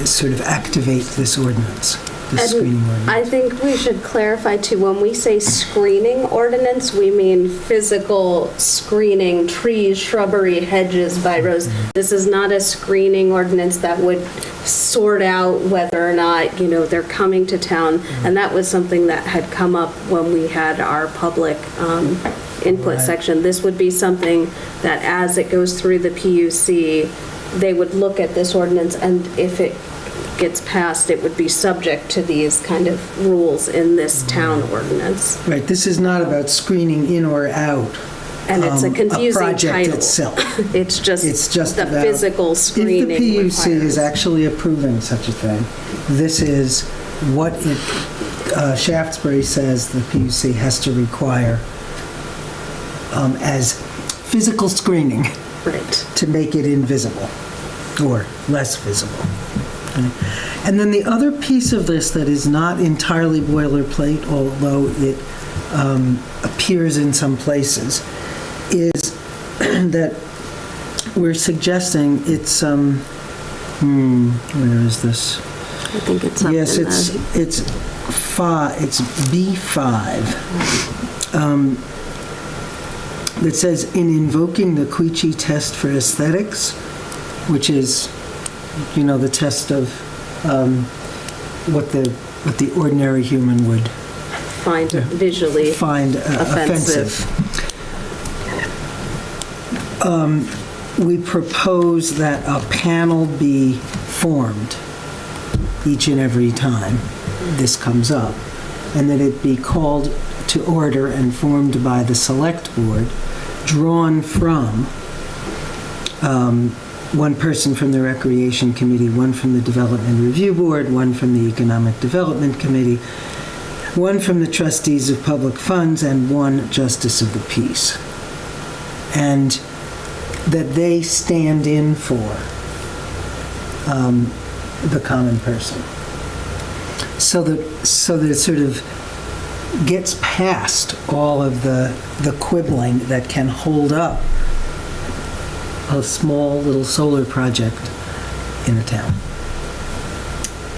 Speaker 2: sort of activate this ordinance, this screening ordinance.
Speaker 4: I think we should clarify too, when we say screening ordinance, we mean physical screening, trees, shrubbery, hedges, by rows. This is not a screening ordinance that would sort out whether or not, they're coming to town. And that was something that had come up when we had our public input section. This would be something that as it goes through the PUC, they would look at this ordinance, and if it gets passed, it would be subject to these kind of rules in this town ordinance.
Speaker 2: Right, this is not about screening in or out.
Speaker 4: And it's a confusing
Speaker 2: project
Speaker 4: title.
Speaker 2: itself.
Speaker 4: It's just the
Speaker 2: about-
Speaker 4: physical screening
Speaker 2: If the PUC is
Speaker 4: requirements.
Speaker 2: actually approving such a thing, this is what Shaftsbury says the PUC has to require as physical screening
Speaker 4: Right.
Speaker 2: to make it invisible or less visible. Okay. And then the other piece of this that is not entirely boilerplate, although it appears in some places, is that we're suggesting it's, where is this?
Speaker 4: I think it's up
Speaker 2: Yes,
Speaker 4: in
Speaker 2: it's B5. That says, in invoking the Queechy test for aesthetics, which is, the test of what the ordinary human would
Speaker 4: find visually
Speaker 2: find offensive. We propose that a panel be formed each and every time this comes up, and that it be called to order and formed by the select board, drawn from one person from the Recreation Committee, one from the Development Review Board, one from the Economic Development Committee, one from the Trustees of Public Funds, and one Justice of the Peace. And that they stand in for the common person. So that it sort of gets past all of the quibbling that can hold up a small little solar project in a town.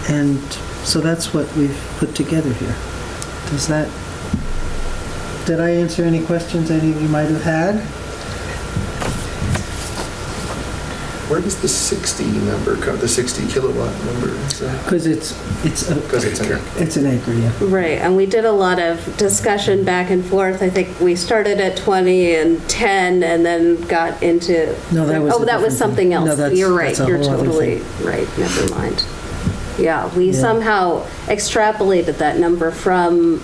Speaker 2: And so that's what we've put together here. Did I answer any questions any of you might have had?
Speaker 7: Where does the 60 number come, the 60 kilowatt number?
Speaker 2: Because it's an acre, yeah.
Speaker 4: Right, and we did a lot of discussion back and forth. I think we started at 20 and 10 and then got into...
Speaker 2: No, that was a
Speaker 4: that was
Speaker 2: different
Speaker 4: something
Speaker 2: thing. No,
Speaker 4: else.
Speaker 2: that's-
Speaker 4: You're right,
Speaker 2: that's a
Speaker 4: you're
Speaker 2: whole other
Speaker 4: totally right, never mind. Yeah, we
Speaker 2: Yeah.
Speaker 4: somehow extrapolated that number from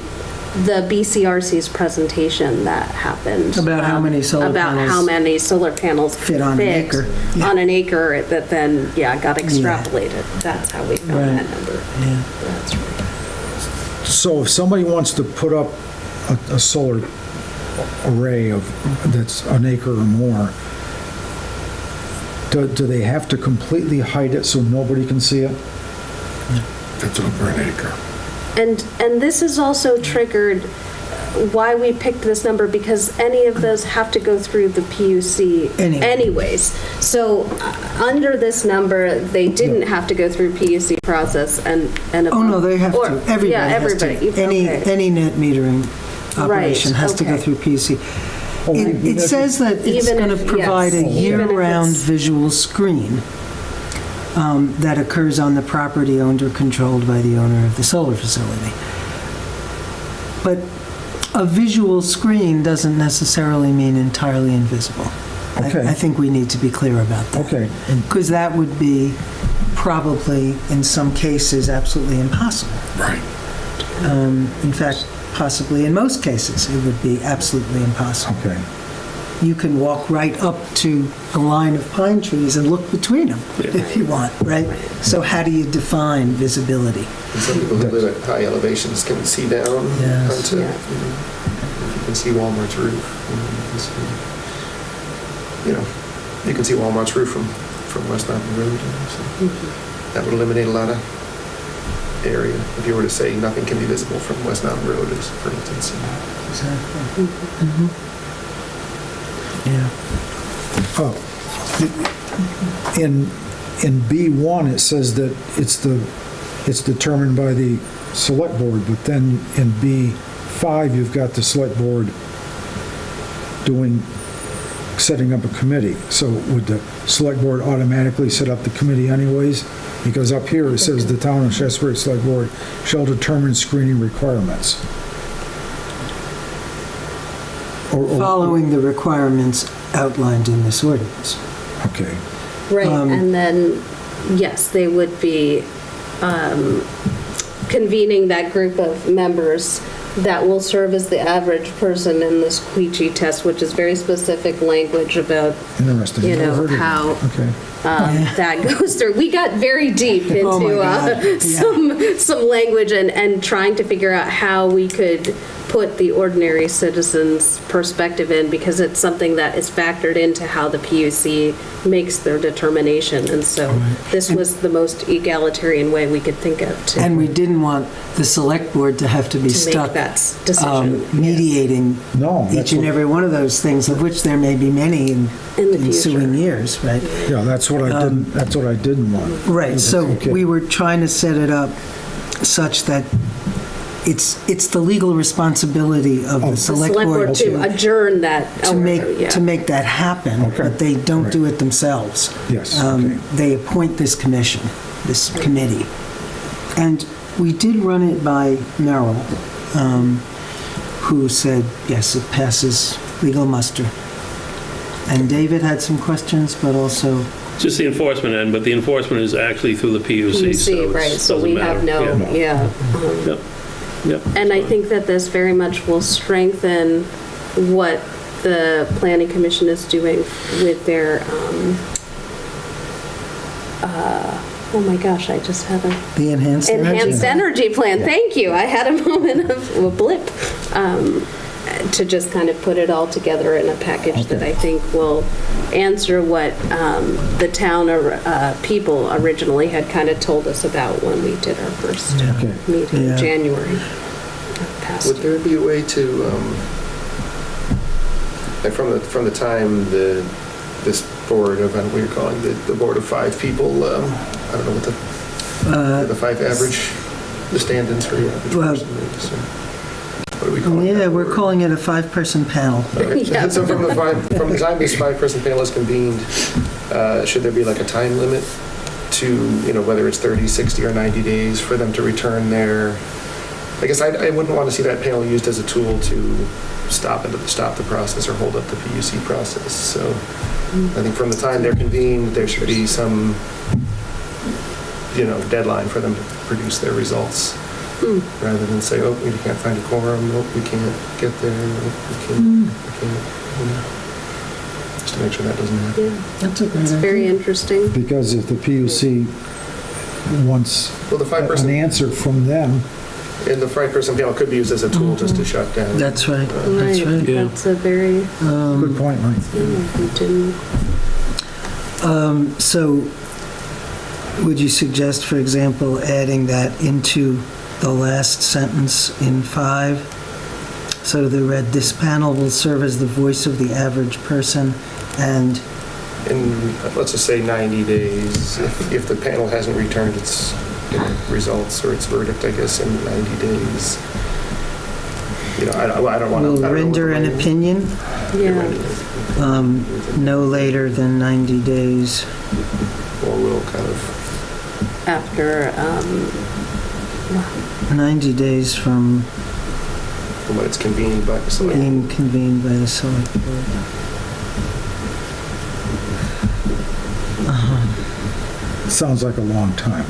Speaker 4: the BCRC's presentation that happened.
Speaker 2: About how many solar
Speaker 4: About
Speaker 2: panels
Speaker 4: how many solar panels
Speaker 2: fit on an acre. Yeah.
Speaker 4: on an acre that then, got extrapolated. That's how we found
Speaker 2: Right.
Speaker 4: that number.
Speaker 2: Yeah.
Speaker 4: That's right.
Speaker 1: So if somebody wants to put up a solar array that's an acre or more, do they have to completely hide it so nobody can see it?
Speaker 3: That's over an acre.
Speaker 4: And this is also triggered why we picked this number, because any of those have to go through the PUC anyways. So under this number, they didn't have to go through PUC process and
Speaker 2: Oh, no, they have to. Everybody has to.
Speaker 4: Okay.
Speaker 2: Any net metering operation
Speaker 4: Right,
Speaker 2: has to go
Speaker 4: okay.
Speaker 2: through PUC.
Speaker 1: Oh,
Speaker 2: It says that it's
Speaker 4: Even
Speaker 2: going
Speaker 4: if-
Speaker 2: to provide a
Speaker 4: yes, even if
Speaker 2: year-round
Speaker 4: it's-
Speaker 2: visual screen that occurs on the property owned or controlled by the owner of the solar facility. But a visual screen doesn't necessarily mean entirely invisible.
Speaker 1: Okay.
Speaker 2: I think we need to be clear about that.
Speaker 1: Okay, and
Speaker 2: Because that would be probably, in some cases, absolutely impossible.
Speaker 3: Right.
Speaker 2: In fact, possibly in most cases, it would be absolutely impossible.
Speaker 1: okay.
Speaker 2: You can walk right up to a line of pine trees and look between them if you want, right? So how do you define visibility?
Speaker 7: And some people who live at high elevations can see down
Speaker 2: Yes.
Speaker 7: onto,
Speaker 4: Yeah.
Speaker 7: you can see Walmart's roof. You can see Walmart's roof from West Mountain Road. So that would eliminate a lot of area. If you were to say nothing can be visible from West Mountain Road, for instance.
Speaker 2: Exactly. Yeah.
Speaker 1: Oh, in B1, it says that it's determined by the select board, but then in B5, you've got the select board setting up a committee. So would the select board automatically set up the committee anyways? Because up here, it says the town of Shaftsbury Select Board shall determine screening requirements. Or-
Speaker 2: Following the requirements outlined in this ordinance.
Speaker 1: Okay.
Speaker 4: Right, and then, yes, they would be convening that group of members that will serve as the average person in this Queechy test, which is very specific language about,
Speaker 1: Interesting.
Speaker 4: you
Speaker 1: Never
Speaker 4: know,
Speaker 1: heard of
Speaker 4: how
Speaker 1: that. Okay.
Speaker 4: that goes through. We got very deep
Speaker 2: Oh my
Speaker 4: into
Speaker 2: God, yeah.
Speaker 4: some language and trying to figure out how we could put the ordinary citizen's perspective in, because it's something that is factored into how the PUC makes their determination. And so this was the most egalitarian way we could think of to
Speaker 2: And we didn't want the select board to have to be
Speaker 4: make
Speaker 2: stuck
Speaker 4: that decision.
Speaker 2: mediating
Speaker 1: No, that's
Speaker 2: each and
Speaker 1: what-
Speaker 2: every one of those things, of which there may be many in
Speaker 4: In the
Speaker 2: ensuing
Speaker 4: future.
Speaker 2: years, right?
Speaker 1: Yeah, that's what I didn't want.
Speaker 2: Right, so
Speaker 1: Okay.
Speaker 2: we were trying to set it up such that it's the legal responsibility of the
Speaker 4: The
Speaker 2: select
Speaker 4: select
Speaker 2: board
Speaker 4: board to adjourn that.
Speaker 2: to make that happen,
Speaker 1: Okay.
Speaker 2: but they don't
Speaker 1: Right.
Speaker 2: do it themselves.
Speaker 1: Yes, okay.
Speaker 2: They appoint this commission, this committee. And we did run it by Merrill, who said, yes, it passes legal muster. And David had some questions, but also,
Speaker 5: Just the enforcement end, but the enforcement is actually through the PUC, so
Speaker 4: PUC, right,
Speaker 5: it
Speaker 4: so
Speaker 5: doesn't
Speaker 4: we have
Speaker 5: matter.
Speaker 4: no,
Speaker 5: Yeah.
Speaker 4: yeah.
Speaker 5: Yep, yep.
Speaker 4: And I think that this very much will strengthen what the planning commission is doing with their, oh my gosh, I just had a
Speaker 2: the enhanced energy.
Speaker 4: enhanced energy plan. Thank you. I had a moment of a blip, to just kind of put it all together in a package that I think will answer what the town people originally had kind of told us about when we did our first
Speaker 1: Okay.
Speaker 4: meeting
Speaker 2: Yeah.
Speaker 4: in January of past
Speaker 7: Would
Speaker 4: year.
Speaker 7: there be a way to, like from the time this board of, what you're calling, the board of 5 people, I don't know what the 5 average, the stand-ins for the average
Speaker 2: Well,
Speaker 7: person is, so what are we calling
Speaker 2: Yeah,
Speaker 7: that
Speaker 2: we're
Speaker 7: board?
Speaker 2: calling it a 5-person panel.
Speaker 7: Okay.
Speaker 4: Yeah.
Speaker 7: So from the time this 5-person panel is convened, should there be like a time limit to, whether it's 30, 60, or 90 days for them to return their, I guess I wouldn't want to see that panel used as a tool to stop the process or hold up the PUC process. So I think from the time they're convened, there should be some, deadline for them to produce their results. Rather than say, oh, we can't find a quorum, nope, we can't get there, nope, we can't, just to make sure that doesn't happen.
Speaker 4: Yeah,
Speaker 2: That's a great
Speaker 4: it's very interesting.
Speaker 1: Because if the PUC wants
Speaker 7: Well, the
Speaker 1: an
Speaker 7: 5-person,
Speaker 1: answer from them,
Speaker 7: and the 5-person panel could be used as a tool just to shut down.
Speaker 2: That's right, that's
Speaker 4: Right,
Speaker 2: right.
Speaker 5: Yeah.
Speaker 4: that's a very,
Speaker 1: good point, Mike.
Speaker 4: we didn't.
Speaker 2: So would you suggest, for example, adding that into the last sentence in 5? So they read, this panel will serve as the voice of the average person, and
Speaker 7: In, let's just say 90 days, if the panel hasn't returned its results or its verdict, I guess, in 90 days. you know, I don't want to.
Speaker 2: Will render an opinion
Speaker 4: Yeah.
Speaker 2: no later than 90 days.
Speaker 7: Or will kind of,
Speaker 4: After,
Speaker 2: 90 days from
Speaker 7: when it's convened by the select.
Speaker 2: being convened by the select board.
Speaker 1: Sounds like a long time.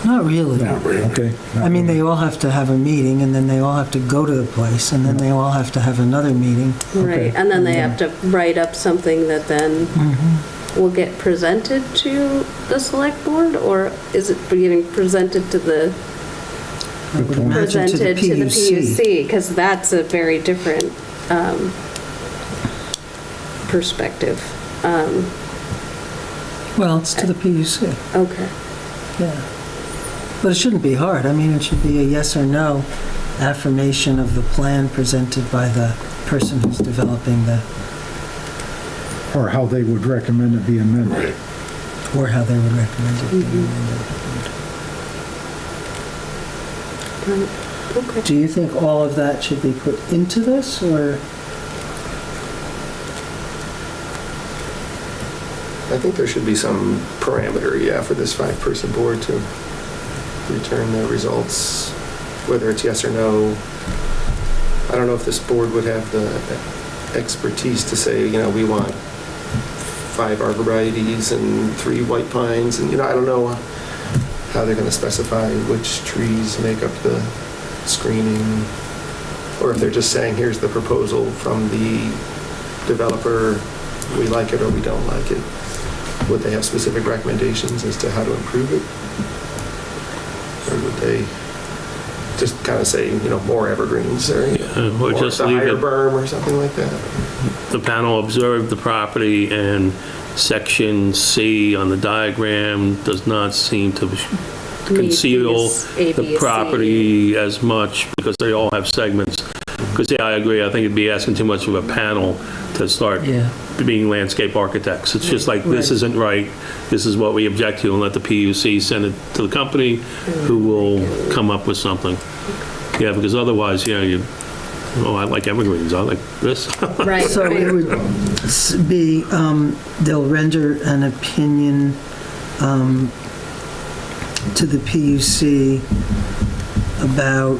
Speaker 2: Not really.
Speaker 1: Okay.
Speaker 2: I mean, they all have to have a meeting, and then they all have to go to the place, and then they all have to have another meeting.
Speaker 4: right, and then they have to write up something that then will get presented to the select board, or is it getting presented to the,
Speaker 2: I would imagine to the
Speaker 4: presented to the
Speaker 2: PUC.
Speaker 4: PUC? Because that's a very different perspective.
Speaker 2: Well, it's to the PUC,
Speaker 4: Okay.
Speaker 2: yeah. But it shouldn't be hard. I mean, it should be a yes or no affirmation of the plan presented by the person who's developing the,
Speaker 1: Or how they would recommend it be amended.
Speaker 2: or how they would recommend it be amended.
Speaker 4: Okay.
Speaker 2: Do you think all of that should be put into this, or?
Speaker 7: I think there should be some parameter, for this 5-person board to return their results, whether it's yes or no. I don't know if this board would have the expertise to say, we want 5 arborvitaes and 3 white pines, and, I don't know how they're going to specify which trees make up the screening, or if they're just saying, here's the proposal from the developer, we like it or we don't like it. Would they have specific recommendations as to how to improve it? Or would they just kind of say, more evergreens or,
Speaker 5: or just
Speaker 7: the
Speaker 5: leave
Speaker 7: higher
Speaker 5: it,
Speaker 7: berm or something like that?
Speaker 5: the panel observed the property, and section C on the diagram does not seem to conceal
Speaker 4: these A, B,
Speaker 5: the
Speaker 4: C.
Speaker 5: property as much, because they all have segments. Because, I agree, I think it'd be asking too much of a panel to start
Speaker 2: Yeah.
Speaker 5: being landscape architects. It's just like, this
Speaker 2: Right.
Speaker 5: isn't right, this is what we object to, and let the PUC send it to the company, who will come up with something. Yeah, because otherwise, I like evergreens, I like this.
Speaker 4: Right,
Speaker 2: So it
Speaker 4: right.
Speaker 2: would be, they'll render an opinion to the PUC about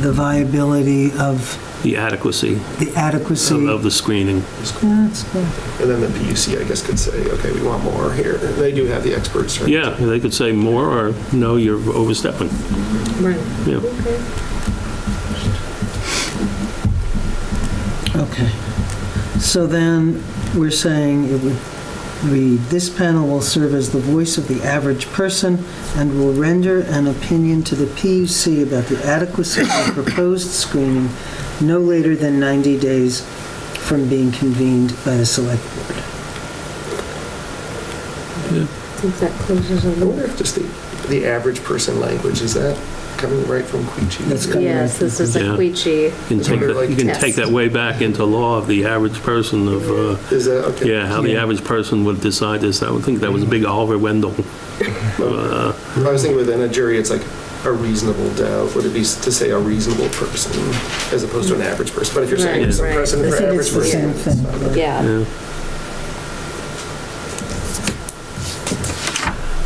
Speaker 2: the viability of
Speaker 5: The adequacy
Speaker 2: the adequacy.
Speaker 5: of the screening.
Speaker 2: That's good.
Speaker 7: And then the PUC, I guess, could say, okay, we want more here. They do have the experts, right?
Speaker 5: Yeah, they could say more, or no, you're overstepping.
Speaker 4: Right.
Speaker 5: Yeah.
Speaker 4: Okay.
Speaker 2: Okay. So then we're saying it would read, this panel will serve as the voice of the average person and will render an opinion to the PUC about the adequacy of proposed screening no later than 90 days from being convened by the select board.
Speaker 4: I think that closes
Speaker 7: I
Speaker 4: a
Speaker 7: wonder
Speaker 4: loop.
Speaker 7: if just the average person language, is that coming right from Quechua?
Speaker 2: That's coming
Speaker 4: Yes, this is a
Speaker 5: Yeah.
Speaker 4: Quechua.
Speaker 5: You can take that, you can take that way back into law of the average person of,
Speaker 7: Is that, okay.
Speaker 5: how the average person would decide this. I would think that was a big Oliver Wendell.
Speaker 7: I was thinking within a jury, it's like a reasonable doubt. Would it be to say a reasonable person as opposed to an average person? But if you're saying
Speaker 4: Right,
Speaker 7: it's a
Speaker 4: right.
Speaker 7: precedent
Speaker 2: I
Speaker 7: for
Speaker 2: think
Speaker 7: average
Speaker 2: it's the
Speaker 7: person.
Speaker 2: same
Speaker 7: it's
Speaker 2: thing.
Speaker 7: fine.
Speaker 4: Yeah.
Speaker 5: Yeah.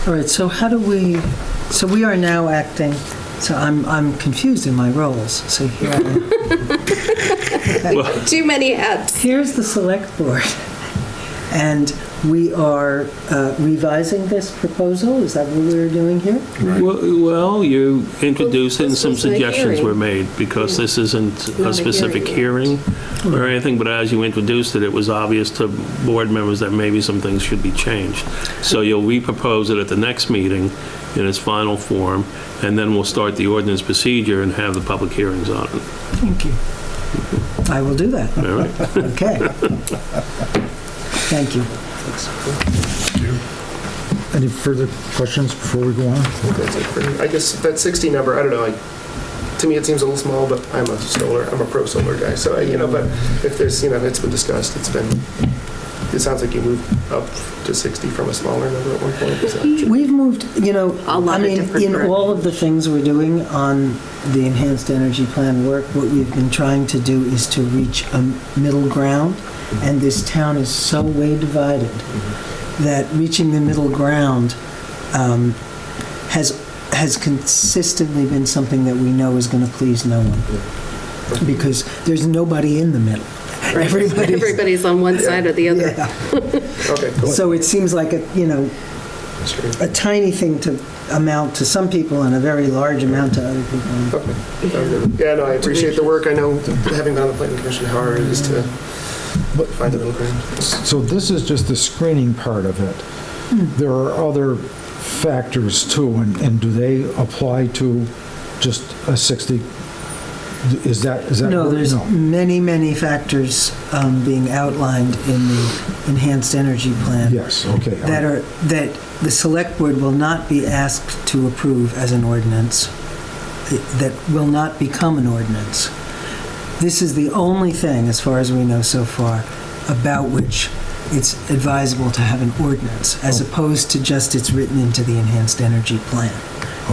Speaker 2: All right, so how do we, so we are now acting, so I'm confused in my roles. So here I am.
Speaker 4: Too many hats.
Speaker 2: Here's the select board, and we are revising this proposal? Is that what we're doing here?
Speaker 5: Well, you introduced it and
Speaker 4: This
Speaker 5: some
Speaker 4: wasn't a
Speaker 5: suggestions
Speaker 4: hearing.
Speaker 5: were made, because this isn't
Speaker 4: Not
Speaker 5: a
Speaker 4: a
Speaker 5: specific
Speaker 4: hearing
Speaker 5: hearing or anything, but as you introduced it, it was obvious to board members that maybe some things should be changed. So you'll repropose it at the next meeting in its final form, and then we'll start the ordinance procedure and have the public hearings on it.
Speaker 2: Thank you. I will do that.
Speaker 5: All right?
Speaker 2: Okay. Thank you.
Speaker 1: Any further questions before we go on?
Speaker 7: That's it for me. I guess that 60 number, I don't know, to me it seems a little small, but I'm a pro solar guy, so but if there's, it's been discussed, it's been it sounds like you moved up to 60 from a smaller number at one point. Is that true?
Speaker 2: We've moved,
Speaker 4: A lot of different
Speaker 2: in all of the things we're doing on the enhanced energy plan work, what we've been trying to do is to reach a middle ground, and this town is so way divided that reaching the middle ground has consistently been something that we know is going to please no one, because there's nobody in the middle.
Speaker 4: Right. Everybody's on one side or the other.
Speaker 2: Yeah.
Speaker 7: Okay, cool.
Speaker 2: So it seems like
Speaker 7: That's great.
Speaker 2: a tiny thing to amount to some people and a very large amount to other people.
Speaker 7: Okay. Sounds good. Yeah, no, I appreciate the work. I know, having been on the planning commission, how hard it is to find the middle ground.
Speaker 1: So this is just the screening part of it. There are other factors too, and do they apply to just a 60? Is that?
Speaker 2: No, there's many, many factors being outlined in the enhanced energy plan.
Speaker 1: Yes, okay.
Speaker 2: That the select board will not be asked to approve as an ordinance, that will not become an ordinance. This is the only thing, as far as we know so far, about which it's advisable to have an ordinance, as opposed to just it's written into the enhanced energy plan,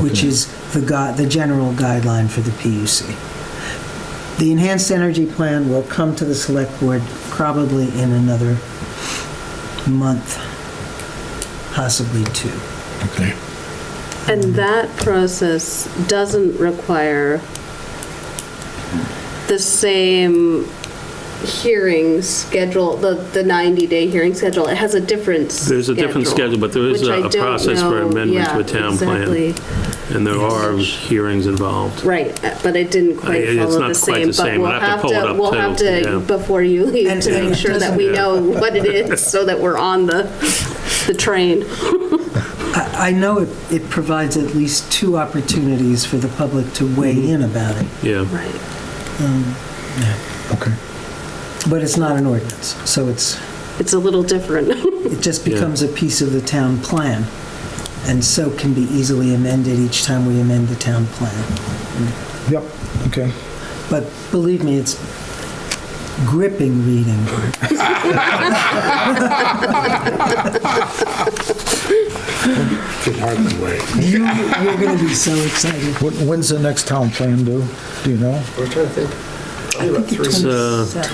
Speaker 2: which
Speaker 1: Okay.
Speaker 2: is the general guideline for the PUC. The enhanced energy plan will come to the select board probably in another month, possibly two.
Speaker 1: Okay.
Speaker 4: And that process doesn't require the same hearing schedule, the 90-day hearing schedule. It has a different
Speaker 5: There's a different schedule, but there is
Speaker 4: which I
Speaker 5: a
Speaker 4: don't
Speaker 5: process for
Speaker 4: know.
Speaker 5: amendment to a
Speaker 4: Yeah,
Speaker 5: town
Speaker 4: exactly.
Speaker 5: plan. And there are hearings involved.
Speaker 4: Right, but it didn't quite
Speaker 5: It's
Speaker 4: follow
Speaker 5: not
Speaker 4: the
Speaker 5: quite
Speaker 4: same.
Speaker 5: the same.
Speaker 4: But
Speaker 5: I'll have to pull it up,
Speaker 4: we'll
Speaker 5: too.
Speaker 4: have to,
Speaker 5: Yeah.
Speaker 4: before you leave,
Speaker 2: And-
Speaker 4: to
Speaker 2: and
Speaker 4: make
Speaker 2: it
Speaker 4: sure that
Speaker 2: doesn't-
Speaker 4: we know what it is, so that we're on the train.
Speaker 2: I know it provides at least two opportunities for the public to weigh in about it,
Speaker 5: Yeah.
Speaker 4: Right.
Speaker 1: Okay.
Speaker 2: but it's not an ordinance, so
Speaker 4: It's a little different.
Speaker 2: it just
Speaker 5: Yeah.
Speaker 2: becomes a piece of the town plan, and so can be easily amended each time we amend the town plan.
Speaker 1: Yep, okay.
Speaker 2: But believe me, it's gripping reading.
Speaker 3: Can hardly wait.
Speaker 2: You're going to be so excited.
Speaker 1: When's the next town plan due? Do you know?
Speaker 7: We're trying to think. Probably about
Speaker 2: think it's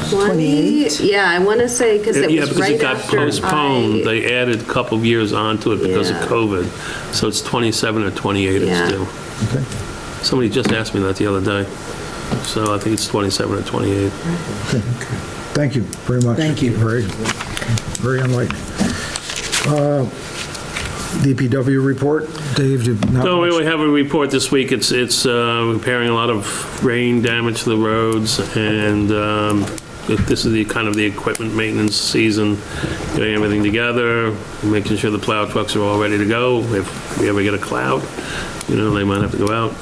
Speaker 7: 3.
Speaker 2: 28?
Speaker 4: Yeah, I want to say, because it
Speaker 5: Yeah,
Speaker 4: was
Speaker 5: because
Speaker 4: right
Speaker 5: it got
Speaker 4: after
Speaker 5: postponed.
Speaker 4: I...
Speaker 5: They added a couple of years onto it because of
Speaker 4: Yeah.
Speaker 5: COVID. So it's 27 or 28
Speaker 4: Yeah.
Speaker 5: it's due.
Speaker 1: Okay.
Speaker 5: Somebody just asked me that the other day. So I think it's 27 or 28.
Speaker 1: Thank you very much.
Speaker 2: Thank you.
Speaker 1: Very enlightening. DPW report, Dave, did not
Speaker 5: So we
Speaker 1: much-
Speaker 5: only have a report this week. It's repairing a lot of rain damage to the roads, and this is the kind of the equipment maintenance season, getting everything together, making sure the plow trucks are all ready to go. If we ever get a cloud, they might have to go out.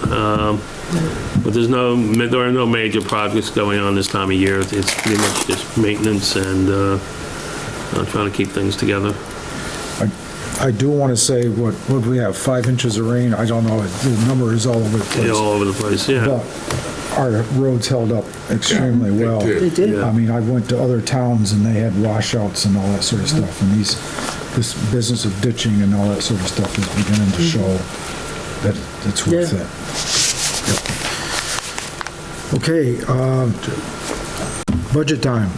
Speaker 5: But there are no major projects going on this time of year. It's pretty much just maintenance and trying to keep things together.
Speaker 1: I do want to say, what we have, 5 inches of rain? I don't know, the number is all over the place.
Speaker 5: All over the place, yeah.
Speaker 1: But our roads held up extremely
Speaker 3: They
Speaker 1: well.
Speaker 3: did.
Speaker 2: They did.
Speaker 5: Yeah.
Speaker 1: I mean, I went to other towns and they had washouts and all that sort of stuff, and this business of ditching and all that sort of stuff is beginning to show that it's worth
Speaker 2: Yeah.
Speaker 1: it. Yep. Okay, budget time.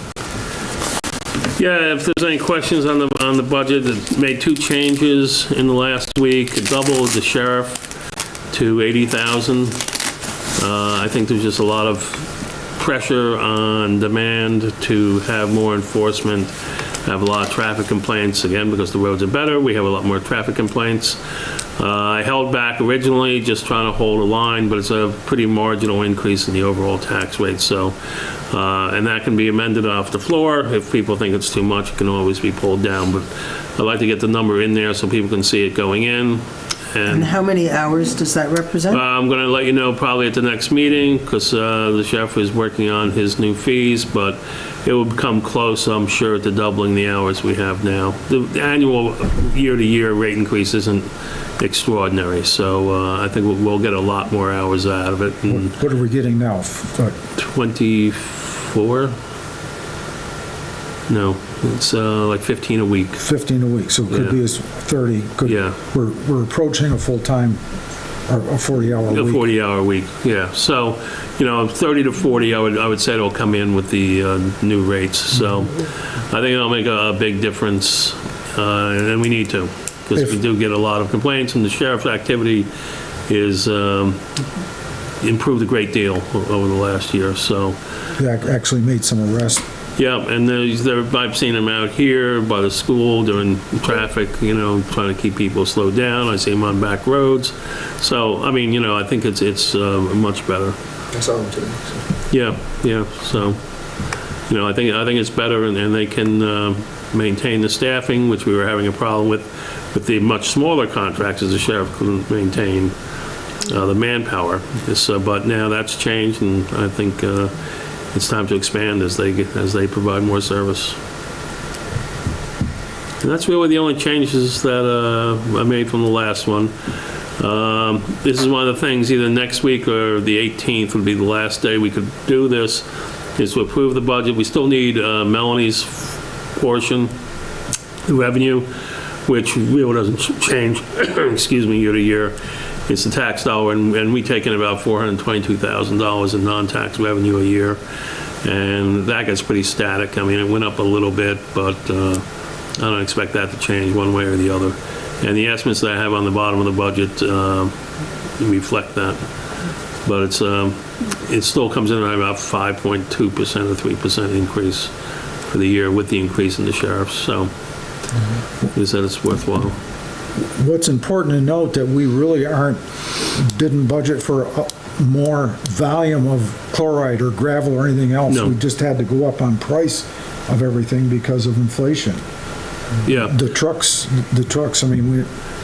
Speaker 5: Yeah, if there's any questions on the budget, it made 2 changes in the last week. It doubled the sheriff to 80,000. I think there's just a lot of pressure on demand to have more enforcement, have a lot of traffic complaints, again, because the roads are better, we have a lot more traffic complaints. I held back originally, just trying to hold a line, but it's a pretty marginal increase in the overall tax rate, so, and that can be amended off the floor. If people think it's too much, it can always be pulled down, but I'd like to get the number in there so people can see it going in.
Speaker 2: And how many hours does that represent?
Speaker 5: I'm going to let you know probably at the next meeting, because the sheriff is working on his new fees, but it will come close, I'm sure, to doubling the hours we have now. The annual year-to-year rate increase isn't extraordinary, so I think we'll get a lot more hours out of it. And
Speaker 1: What are we getting now?
Speaker 5: 24? No, It's like 15 a week.
Speaker 1: 15 a week, so it could
Speaker 5: Yeah.
Speaker 1: be as 30.
Speaker 5: Yeah.
Speaker 1: We're approaching a full-time, or a 40-hour
Speaker 5: A
Speaker 1: week.
Speaker 5: 40-hour week, yeah. So, 30 to 40, I would say it'll come in with the new rates. So I think it'll make a big difference, and we need to, because we do get a lot of complaints, and the sheriff's activity is improved a great deal over the last year, so.
Speaker 1: They actually made some arrests.
Speaker 5: Yeah, and I've seen them out here by the school doing traffic, trying to keep people slowed down. I see them on back roads. So, I think it's much better.
Speaker 7: I saw them today. So.
Speaker 5: Yeah. So, I think it's better, and they can maintain the staffing, which we were having a problem with the much smaller contractors. The sheriff couldn't maintain the manpower. But now that's changed, and I think it's time to expand as they provide more service. And that's really the only changes that I made from the last one. This is one of the things, either next week or the 18th would be the last day we could do this, is to approve the budget. We still need Melanie's portion, the revenue, which really doesn't change, excuse me, year to year. It's the tax dollar, and we take in about $422,000 in non-tax revenue a year, and that gets pretty static. It went up a little bit, but I don't expect that to change one way or the other. And the estimates that I have on the bottom of the budget reflect that. But it still comes in at about 5.2% or 3% increase for the year with the increase in the sheriffs. So we said it's worthwhile.
Speaker 1: What's important to note that we really didn't budget for more volume of chloride or gravel or anything else.
Speaker 5: No.
Speaker 1: We just had to go up on price of everything because of inflation.
Speaker 5: Yeah.
Speaker 1: The trucks,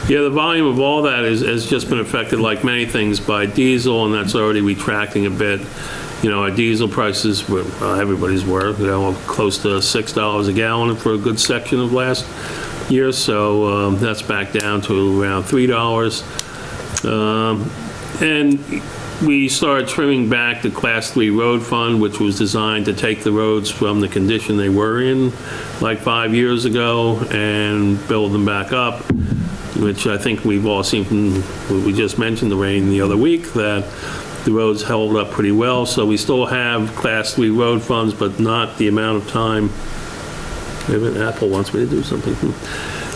Speaker 5: Yeah, the volume of all that has just been affected, like many things, by diesel, and that's already retracting a bit. Our diesel prices, everybody's were, close to $6 a gallon for a good section of last year, so that's back down to around $3. And we started trimming back the Class 3 road fund, which was designed to take the roads from the condition they were in like 5 years ago and build them back up, which I think we've all seen from what we just mentioned, the rain the other week, that the roads held up pretty well. So we still have Class 3 road funds, but not the amount of time. Maybe Apple wants me to do something.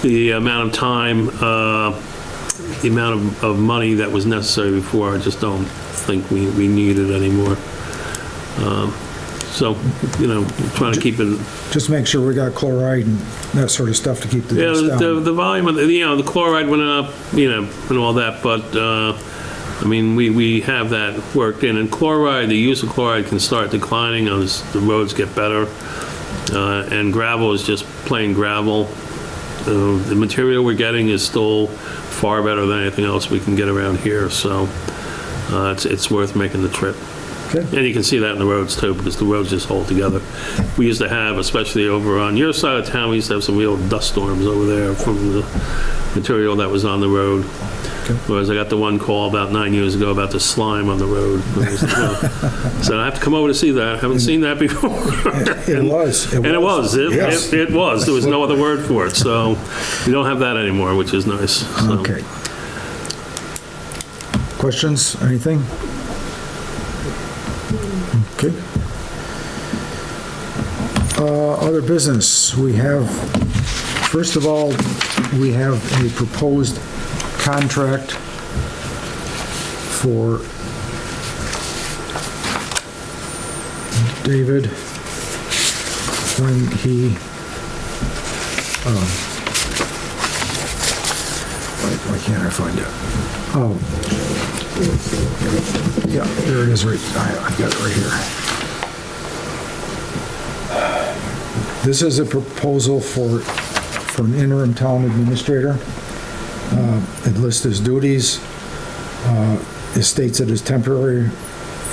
Speaker 5: The amount of time, the amount of money that was necessary before, I just don't think we need it anymore. So, trying to keep it.
Speaker 1: just make sure we got chloride and that sort of stuff to keep the dust down.
Speaker 5: The volume of the chloride went up, and all that, but we have that worked in. And chloride, the use of chloride can start declining as the roads get better. And gravel is just plain gravel. The material we're getting is still far better than anything else we can get around here, so it's worth making the trip.
Speaker 1: Okay.
Speaker 5: And you can see that in the roads too, because the roads just hold together. We used to have, especially over on your side of town, we used to have some real dust storms over there from the material that was on the road.
Speaker 1: Okay.
Speaker 5: Whereas I got the one call about 9 years ago about the slime on the road. So I have to come over to see that. I haven't seen that before.
Speaker 1: It was. Yes.
Speaker 5: It was. There was no other word for it. So we don't have that anymore, which is nice. So.
Speaker 1: Okay. Questions, anything? Okay. Other business, we have, first of all, we have a proposed contract for David when he, why can't I find it? Oh, yeah, there it is, right, I've got it right here. This is a proposal for an interim town administrator. It lists his duties. It states it is temporary.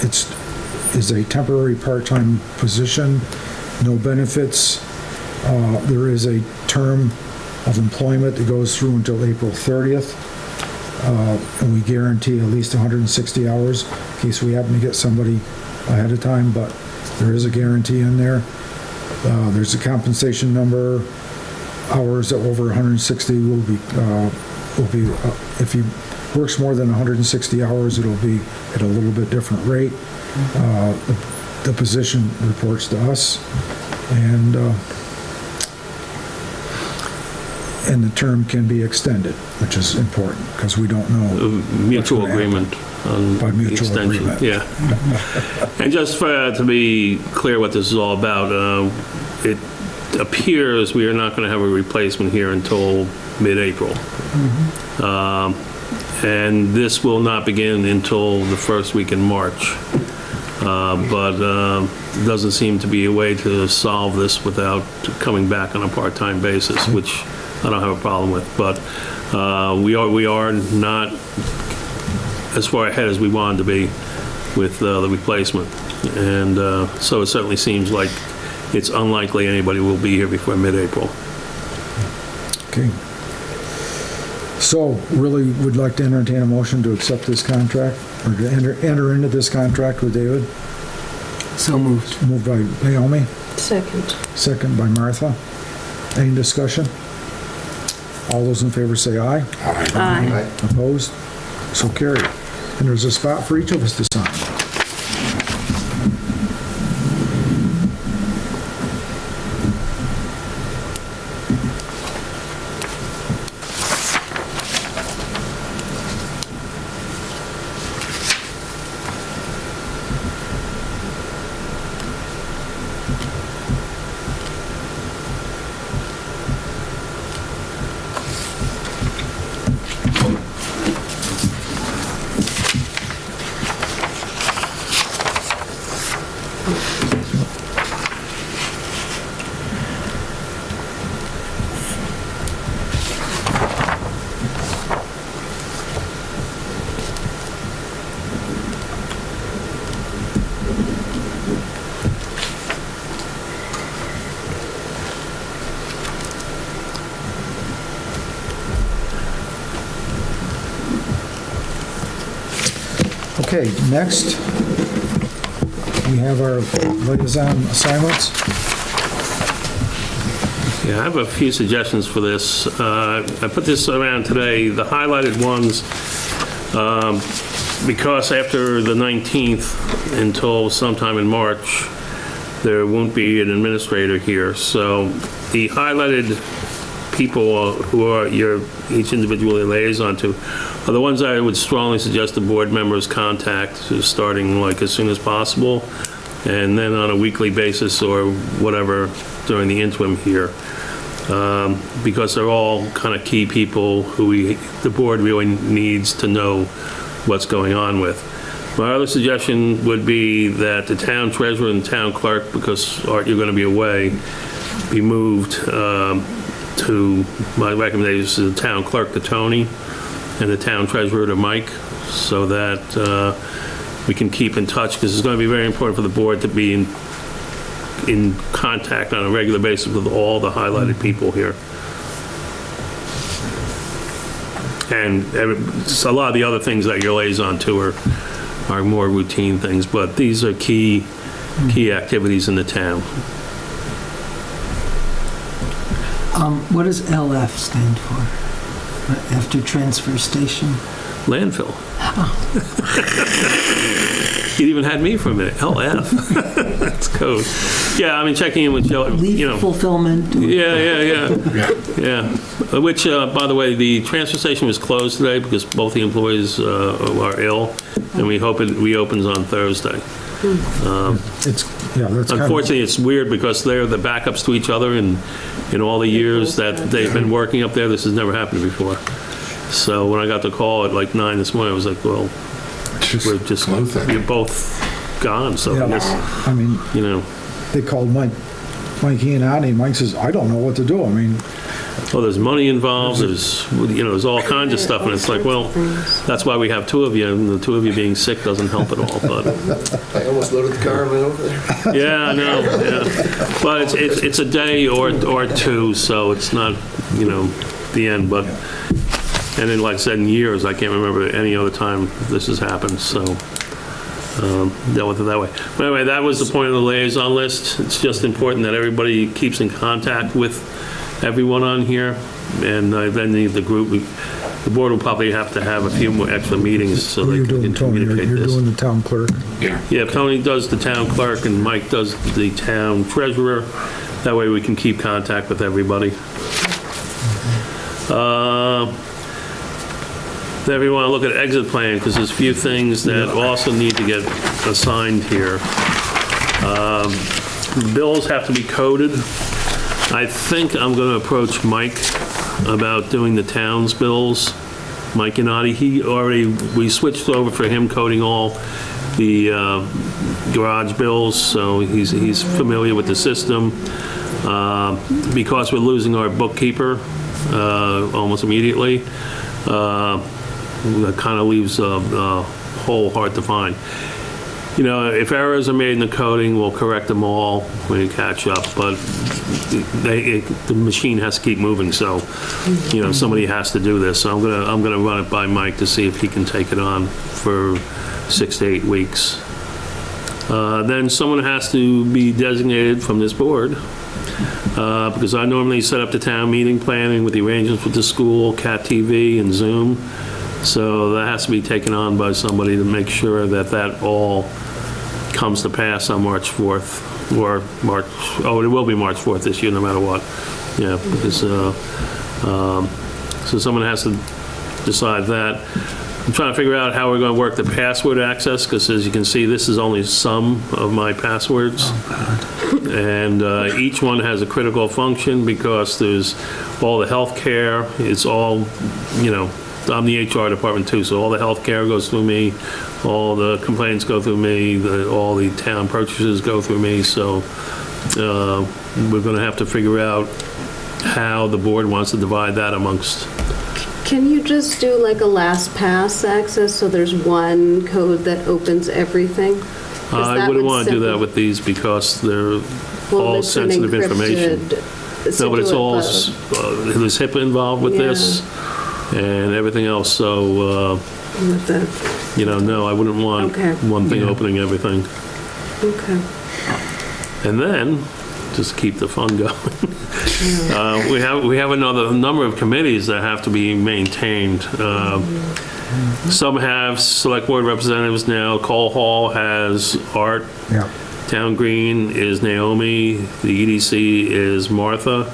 Speaker 1: Is a temporary part-time position, no benefits. There is a term of employment that goes through until April 30th. And we guarantee at least 160 hours in case we happen to get somebody ahead of time, but there is a guarantee in there. There's a compensation number, hours that over 160 will be, if he works more than 160 hours, it'll be at a little bit different rate. The position reports to us, and the term can be extended, which is important, because we don't know.
Speaker 5: Mutual
Speaker 1: what's gonna
Speaker 5: agreement on
Speaker 1: By
Speaker 5: the
Speaker 1: mutual
Speaker 5: extension.
Speaker 1: agreement.
Speaker 5: Yeah. And just to be clear what this is all about, it appears we are not going to have a replacement here until mid-April. And this will not begin until the first week in March. But there doesn't seem to be a way to solve this without coming back on a part-time basis, which I don't have a problem with. But we are not as far ahead as we wanted to be with the replacement. And so it certainly seems like it's unlikely anybody will be here before mid-April.
Speaker 1: Okay. So really would like to entertain a motion to accept this contract, or to enter into this contract with David.
Speaker 2: So moved.
Speaker 1: Moved by Naomi,
Speaker 4: Second.
Speaker 1: second by Martha. Any discussion? All those in favor say aye.
Speaker 4: Aye.
Speaker 1: Opposed? So carried. And there's a spot for each of us to sign. Okay, next, we have our liaison assignments.
Speaker 5: Yeah, I have a few suggestions for this. I put this around today, the highlighted ones, because after the 19th until sometime in March, there won't be an administrator here. So the highlighted people who are each individually liaison to are the ones I would strongly suggest the board members contact, starting like as soon as possible, and then on a weekly basis or whatever during the interim here. Because they're all kind of key people who the board really needs to know what's going on with. My other suggestion would be that the town treasurer and town clerk, because Art, you're going to be away, be moved to, my recommendation is the town clerk to Tony and the town treasurer to Mike, so that we can keep in touch, because it's going to be very important for the board to be in contact on a regular basis with all the highlighted people here. And a lot of the other things that you're liaison to are more routine things, but these are key activities in the town.
Speaker 2: What does LF stand for? After transfer station?
Speaker 5: Landfill. You even had me for a minute. LF. That's code. Yeah, I mean, checking in with Joe,
Speaker 2: Leaf fulfillment?
Speaker 5: Yeah. Which, by the way, the transfer station was closed today because both the employees are ill, and we hope it reopens on Thursday.
Speaker 1: That's
Speaker 5: Unfortunately, it's weird because they're the backups to each other, and in all the years that they've been working up there, this has never happened before. So when I got the call at like 9 this morning, I was like, well, we're just, you're both gone, so I guess,
Speaker 1: I mean,
Speaker 5: you know.
Speaker 1: they called Mikey and Ani, and Mike says, I don't know what to do. I mean,
Speaker 5: Well, there's money involved, there's all kinds of stuff, and it's like, well, that's why we have two of you, and the two of you being sick doesn't help at all, but.
Speaker 7: I almost loaded the car and went over there.
Speaker 5: Yeah, I know, yeah. But it's a day or two, so it's not, the end, but, and then like I said, in years, I can't remember any other time this has happened, so. dealt with it that way. But anyway, that was the point of the liaison list. It's just important that everybody keeps in contact with everyone on here, and then the group, the board will probably have to have a few more extra meetings so
Speaker 1: What are
Speaker 5: they
Speaker 1: you
Speaker 5: can
Speaker 1: doing, Tony?
Speaker 5: communicate
Speaker 1: You're
Speaker 5: this.
Speaker 1: doing the town clerk?
Speaker 5: Yeah, Tony does the town clerk and Mike does the town treasurer. That way we can keep contact with everybody. Then we want to look at exit plan, because there's a few things that also need to get assigned here. Bills have to be coded. I think I'm going to approach Mike about doing the town's bills. Mike Yanati, we switched over for him coding all the garage bills, so he's familiar with the system. Because we're losing our bookkeeper almost immediately, that kind of leaves a hole hard to find. You know, if errors are made in the coding, we'll correct them all when we catch up, but the machine has to keep moving, so, you know, somebody has to do this. So I'm gonna run it by Mike to see if he can take it on for 6 to 8 weeks. Then someone has to be designated from this board, because I normally set up the town meeting planning with the arrangements with the school, CAT TV, and Zoom. So that has to be taken on by somebody to make sure that that all comes to pass on March 4th, or it will be March 4th this year, no matter what. Yeah, because, so someone has to decide that. I'm trying to figure out how we're going to work the password access, because as you can see, this is only some of my passwords. And each one has a critical function, because there's all the healthcare, it's all, you know, I'm the HR department too, so all the healthcare goes through me, all the complaints go through me, all the town purchases go through me, so we're going to have to figure out how the board wants to divide that amongst.
Speaker 4: Can you just do like a last pass access, so there's one code that opens everything? 'Cause
Speaker 5: I
Speaker 4: that
Speaker 5: wouldn't
Speaker 4: would
Speaker 5: want to do that
Speaker 4: simplify-
Speaker 5: with these, because they're
Speaker 4: Well,
Speaker 5: all
Speaker 4: it's an
Speaker 5: sensitive information.
Speaker 4: encrypted-
Speaker 5: No, but it's all,
Speaker 4: code
Speaker 5: there's HIPAA involved with this and everything else, so,
Speaker 4: with the-
Speaker 5: you know, no, I wouldn't want
Speaker 4: Okay.
Speaker 5: one thing opening everything.
Speaker 4: Okay.
Speaker 5: And then, just keep the fun going. We have another number of committees that have to be maintained. Some have select board representatives now. Cole Hall has Art.
Speaker 1: Yeah.
Speaker 5: Town Green is Naomi. The EDC is Martha.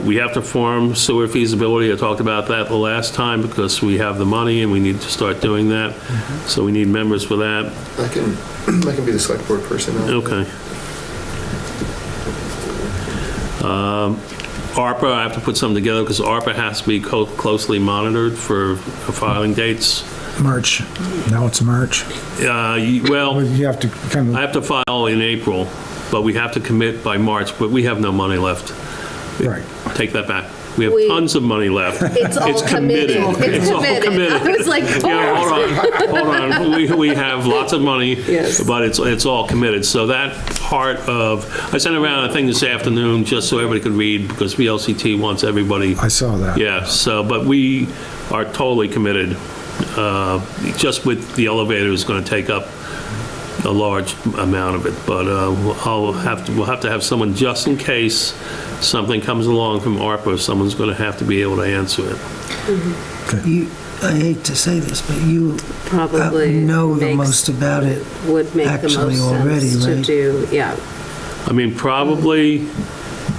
Speaker 5: We have to form sewer feasibility. I talked about that the last time, because we have the money and we need to start doing that. So we need members for that.
Speaker 7: I can be the select board person now.
Speaker 5: Okay. ARPA, I have to put something together, because ARPA has to be closely monitored for filing dates.
Speaker 1: March. Now it's March.
Speaker 5: Well,
Speaker 1: You have to kind
Speaker 5: I
Speaker 1: of,
Speaker 5: have to file in April, but we have to commit by March, but we have no money left.
Speaker 1: right.
Speaker 5: Take that back. We have
Speaker 4: We-
Speaker 5: tons of money left.
Speaker 4: It's all committed. It's
Speaker 5: all
Speaker 4: committed.
Speaker 5: committed.
Speaker 4: I was like,
Speaker 5: Yeah, hold on. We have lots of money,
Speaker 4: Yes.
Speaker 5: but it's all committed. So that part of, I sent around a thing this afternoon just so everybody could read, because VLCT wants everybody.
Speaker 1: I saw that.
Speaker 5: Yeah, so, but we are totally committed. Just with the elevator is going to take up a large amount of it, but we'll have to have someone, just in case something comes along from ARPA, someone's going to have to be able to answer it.
Speaker 2: I hate to say this, but you
Speaker 4: probably
Speaker 2: know the
Speaker 4: makes-
Speaker 2: most about it.
Speaker 4: would make the
Speaker 2: actually
Speaker 4: most
Speaker 2: already,
Speaker 4: sense to
Speaker 2: right?
Speaker 4: do, yeah.
Speaker 5: I mean, probably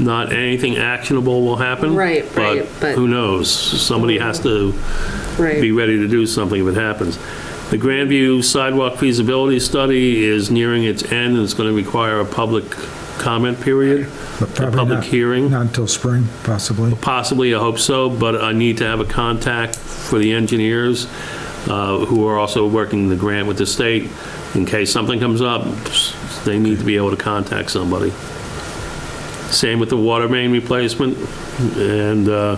Speaker 5: not anything actionable will happen.
Speaker 4: Right, but-
Speaker 5: who knows? Somebody has to be
Speaker 4: Right.
Speaker 5: ready to do something if it happens. The Grandview sidewalk feasibility study is nearing its end, and it's going to require a public comment period,
Speaker 1: But
Speaker 5: a
Speaker 1: probably
Speaker 5: public
Speaker 1: not-
Speaker 5: hearing.
Speaker 1: Not until spring, possibly.
Speaker 5: Possibly, I hope so, but I need to have a contact for the engineers who are also working the grant with the state. In case something comes up, they need to be able to contact somebody. Same with the water main replacement, and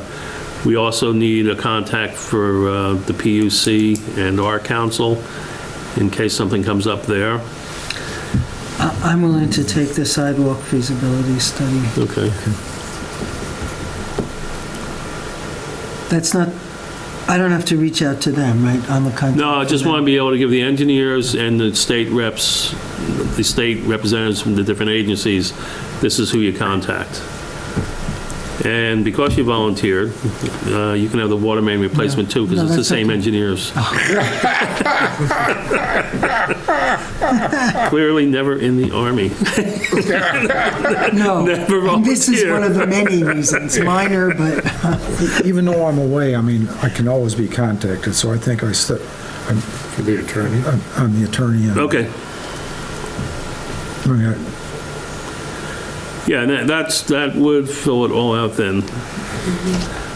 Speaker 5: we also need a contact for the PUC and our council in case something comes up there.
Speaker 2: I'm willing to take the sidewalk feasibility study.
Speaker 5: Okay.
Speaker 2: That's not, I don't have to reach out to them, right, on the contract?
Speaker 5: No, I just want to be able to give the engineers and the state reps, the state representatives from the different agencies, this is who you contact. And because you volunteered, you can have the water main replacement too, because
Speaker 2: No,
Speaker 5: it's the
Speaker 2: that's
Speaker 5: same
Speaker 2: okay.
Speaker 5: engineers. Clearly never in the Army.
Speaker 2: No,
Speaker 5: Never
Speaker 2: and this is
Speaker 5: volunteer.
Speaker 2: one of the many reasons, minor, but
Speaker 1: Even though I'm away, I mean, I can always be contacted, so I think I'm
Speaker 3: For the attorney.
Speaker 1: the attorney. And
Speaker 5: Okay.
Speaker 1: I mean,
Speaker 5: Yeah, and that would fill it all out then.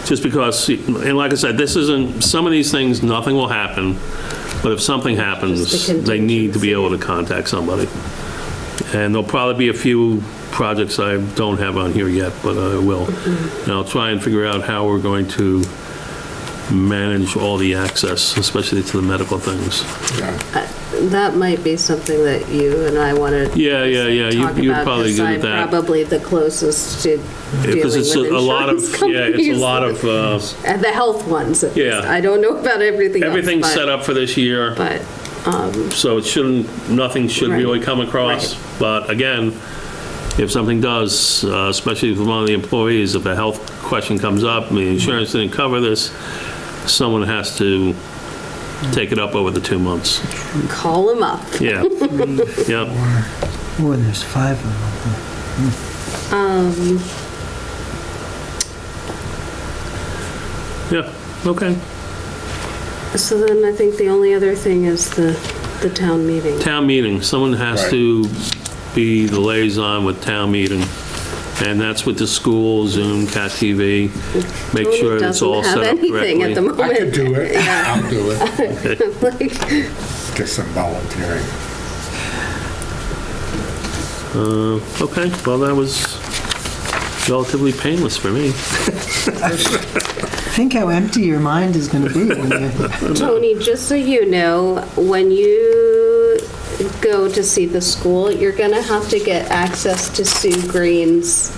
Speaker 5: Just because, and like I said, this isn't, some of these things, nothing will happen, but if something happens,
Speaker 4: Just a
Speaker 5: they need to be able to contact somebody. And there'll probably be a few projects I don't have on here yet, but I will. And I'll try and figure out how we're going to manage all the access, especially to the medical things.
Speaker 3: Yeah.
Speaker 4: That might be something that you and I want to
Speaker 5: Yeah.
Speaker 4: talk
Speaker 5: You'd
Speaker 4: about,
Speaker 5: probably
Speaker 4: because
Speaker 5: good
Speaker 4: I'm
Speaker 5: at that.
Speaker 4: probably the closest to dealing
Speaker 5: Because
Speaker 4: with
Speaker 5: it's a lot of,
Speaker 4: insurance
Speaker 5: yeah, it's a
Speaker 4: companies.
Speaker 5: lot of,
Speaker 4: And the health ones, at
Speaker 5: Yeah.
Speaker 4: least. I don't know about everything else.
Speaker 5: everything's set up for this year.
Speaker 4: But,
Speaker 5: So it shouldn't, nothing should
Speaker 4: Right.
Speaker 5: really come across. But again, if something does, especially from one of the employees, if a health question comes up, and the insurance didn't cover this, someone has to take it up over the 2 months.
Speaker 4: call them up.
Speaker 5: Yeah. Yeah.
Speaker 2: boy, there's 5 of them.
Speaker 5: Yeah. Okay.
Speaker 4: So then I think the only other thing is the town meeting.
Speaker 5: Town meeting, someone has
Speaker 3: Right.
Speaker 5: to be the liaison with town meeting. And that's with the school, Zoom, Cat TV. Make
Speaker 4: Tony
Speaker 5: sure it's all set up
Speaker 4: doesn't have anything at the
Speaker 5: correctly.
Speaker 3: I
Speaker 4: moment.
Speaker 3: could do it.
Speaker 4: Yeah.
Speaker 3: I'll do it.
Speaker 4: Like,
Speaker 3: Get some volunteering.
Speaker 5: Okay, well, that was relatively painless for me.
Speaker 2: Think how empty your mind is going to be when you...
Speaker 4: Tony, just so you know, when you go to see the school, you're gonna have to get access to Sue Green's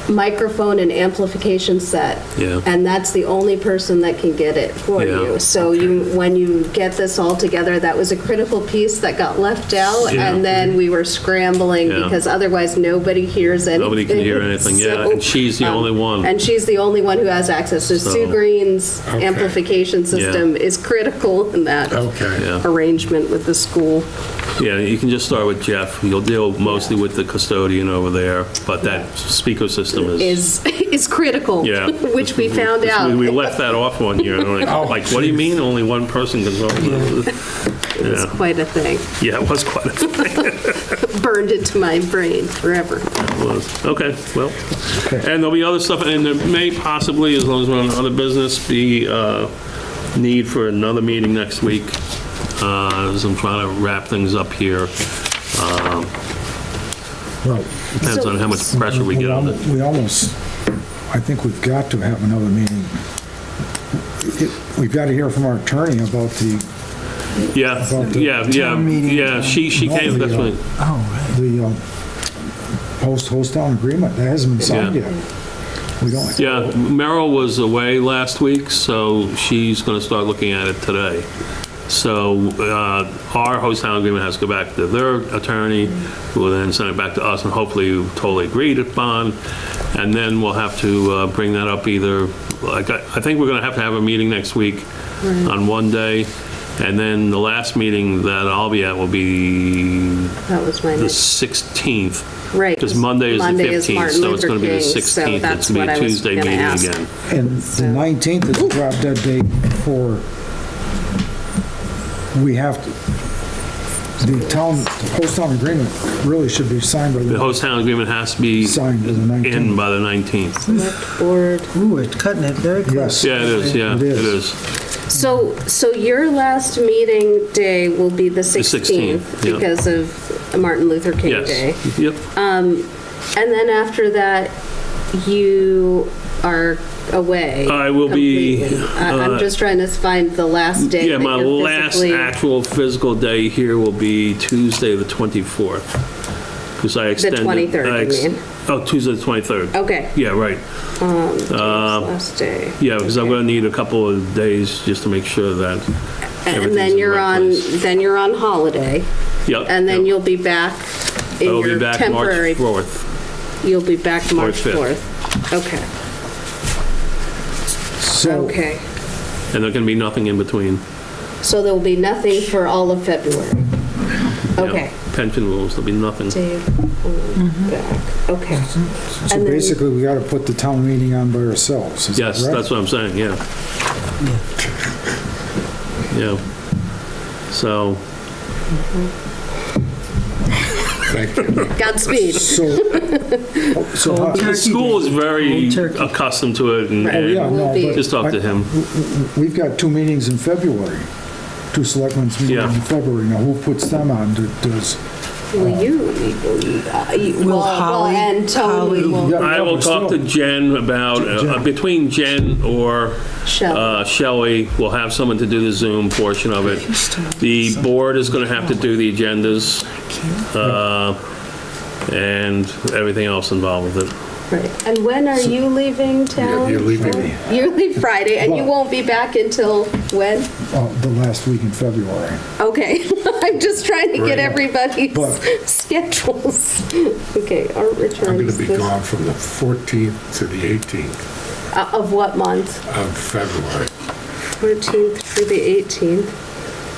Speaker 4: microphone and amplification set.
Speaker 5: Yeah.
Speaker 4: And that's the only person that can get it for
Speaker 5: Yeah,
Speaker 4: you. So when you get this all together, that was a critical piece that got left out.
Speaker 5: Yeah.
Speaker 4: And then we were scrambling
Speaker 5: Yeah.
Speaker 4: because otherwise nobody hears anything.
Speaker 5: Nobody can hear anything, yeah,
Speaker 4: So,
Speaker 5: and she's the only one.
Speaker 4: And she's the only one who has access. So
Speaker 5: So-
Speaker 4: Sue Green's
Speaker 3: Okay.
Speaker 4: amplification system is critical in that
Speaker 3: Okay.
Speaker 5: Yeah.
Speaker 4: arrangement with the school.
Speaker 5: Yeah, you can just start with Jeff. You'll deal mostly with the custodian over there, but that speaker system
Speaker 4: Is critical,
Speaker 5: Yeah.
Speaker 4: which we found out.
Speaker 5: We left that off one year. and
Speaker 3: Oh,
Speaker 5: like, what do you mean only one person can vote?
Speaker 4: It was quite a thing.
Speaker 5: Yeah, it was quite a thing.
Speaker 4: Burned into my brain forever.
Speaker 5: It was. Okay, well, and there'll be other stuff, and there may possibly, as long as we're on other business, be need for another meeting next week, as I'm trying to wrap things up here.
Speaker 1: well,
Speaker 5: Depends on how much pressure we get on it.
Speaker 1: we almost, I think we've got to have another meeting. We've got to hear from our attorney about the
Speaker 5: Yeah,
Speaker 1: About the
Speaker 2: town meeting.
Speaker 5: yeah, she came, that's right.
Speaker 2: Oh, right.
Speaker 1: the host-town agreement. That hasn't been signed
Speaker 5: Yeah.
Speaker 1: yet. We don't.
Speaker 5: Yeah, Merrill was away last week, so she's going to start looking at it today. So our host town agreement has to go back to their attorney, who will then send it back to us, and hopefully totally agreed upon. And then we'll have to bring that up either, like, I think we're going to have a meeting next week on one day. And then the last meeting that I'll be at will be
Speaker 4: That was my
Speaker 5: the
Speaker 4: next.
Speaker 5: 16th.
Speaker 4: Right.
Speaker 5: Because Monday is the
Speaker 4: Monday is
Speaker 5: 15th,
Speaker 4: Martin
Speaker 5: so it's going to be the
Speaker 4: Luther King, so
Speaker 5: 16th.
Speaker 4: that's
Speaker 5: It's going
Speaker 4: what
Speaker 5: to
Speaker 4: I
Speaker 5: be a
Speaker 4: was
Speaker 5: Tuesday
Speaker 4: gonna
Speaker 5: meeting
Speaker 4: ask.
Speaker 5: again.
Speaker 1: And the 19th is the drop dead date for, we have to, the host-town agreement really should be signed by
Speaker 5: The
Speaker 1: the,
Speaker 5: host town agreement has to be
Speaker 1: signed by the
Speaker 5: in
Speaker 1: 19th.
Speaker 5: by the 19th.
Speaker 4: Select board.
Speaker 2: Ooh, it's cutting it very close.
Speaker 1: Yes.
Speaker 5: Yeah, it is, yeah,
Speaker 1: It
Speaker 5: it
Speaker 1: is.
Speaker 5: is.
Speaker 4: So your last meeting day will be the 16th
Speaker 5: 16th, yeah.
Speaker 4: because of Martin Luther King Day.
Speaker 5: Yes, yep.
Speaker 4: And then after that, you are away.
Speaker 5: I will be,
Speaker 4: completely. I'm just trying to find the last day.
Speaker 5: Yeah,
Speaker 4: that
Speaker 5: my
Speaker 4: you're
Speaker 5: last
Speaker 4: physically-
Speaker 5: actual physical day here will be Tuesday, the 24th. because I extended.
Speaker 4: 23rd, you mean?
Speaker 5: Oh, Tuesday the 23rd.
Speaker 4: Okay.
Speaker 5: Yeah, right.
Speaker 4: Last day.
Speaker 5: Yeah, because I'm
Speaker 4: Okay.
Speaker 5: going to need a couple of days just to make sure that
Speaker 4: And
Speaker 5: everything's
Speaker 4: then
Speaker 5: in the
Speaker 4: you're
Speaker 5: right
Speaker 4: on,
Speaker 5: place.
Speaker 4: then you're on holiday,
Speaker 5: Yep.
Speaker 4: and then
Speaker 5: yep.
Speaker 4: you'll be back in
Speaker 5: I'll be
Speaker 4: your
Speaker 5: back
Speaker 4: temporary.
Speaker 5: March 4th.
Speaker 4: You'll be back March
Speaker 5: 5th.
Speaker 4: 4th. Okay,
Speaker 1: So,
Speaker 4: okay.
Speaker 5: And there's going to be nothing in between.
Speaker 4: So there'll be nothing for all of February?
Speaker 5: Yeah.
Speaker 4: Okay.
Speaker 5: Pension rules, there'll be nothing.
Speaker 4: Dave, back, okay.
Speaker 1: so
Speaker 4: And then-
Speaker 1: basically, we got to put the town meeting on by ourselves, is that
Speaker 5: Yes,
Speaker 1: right?
Speaker 5: that's what I'm saying, yeah. Yeah. So,
Speaker 3: Thank you.
Speaker 4: Godspeed.
Speaker 1: So how-
Speaker 5: the school is very
Speaker 2: Cold turkey.
Speaker 5: accustomed to it, and
Speaker 1: Oh, yeah,
Speaker 5: and
Speaker 1: no,
Speaker 4: be-
Speaker 1: but
Speaker 5: just talk to him.
Speaker 1: we've got 2 meetings in February, 2 selectmen's meetings
Speaker 5: Yeah.
Speaker 1: in February. Now, who puts them on? Does,
Speaker 4: Will you, well,
Speaker 2: Holly-
Speaker 4: and Tony
Speaker 2: Holly-
Speaker 4: will,
Speaker 1: Yeah.
Speaker 5: I will talk to Jen about,
Speaker 1: Jen.
Speaker 5: between Jen or
Speaker 4: Shelley.
Speaker 5: Shelley, we'll have someone to do the Zoom portion of it. The board is going to have to do the agendas and everything else involved with it.
Speaker 4: Right. And when are you leaving town?
Speaker 3: You're leaving
Speaker 4: for?
Speaker 3: me.
Speaker 4: You leave Friday, and you
Speaker 1: Well-
Speaker 4: won't be back until when?
Speaker 1: the last week in February?
Speaker 4: Okay, I'm just trying to get
Speaker 3: Right.
Speaker 4: everybody's
Speaker 1: But-
Speaker 4: schedules. Okay, our
Speaker 3: I'm going
Speaker 4: returns
Speaker 3: to be
Speaker 4: this,
Speaker 3: gone from the 14th to the 18th
Speaker 4: of what month?
Speaker 3: of February.
Speaker 4: 14th through the 18th.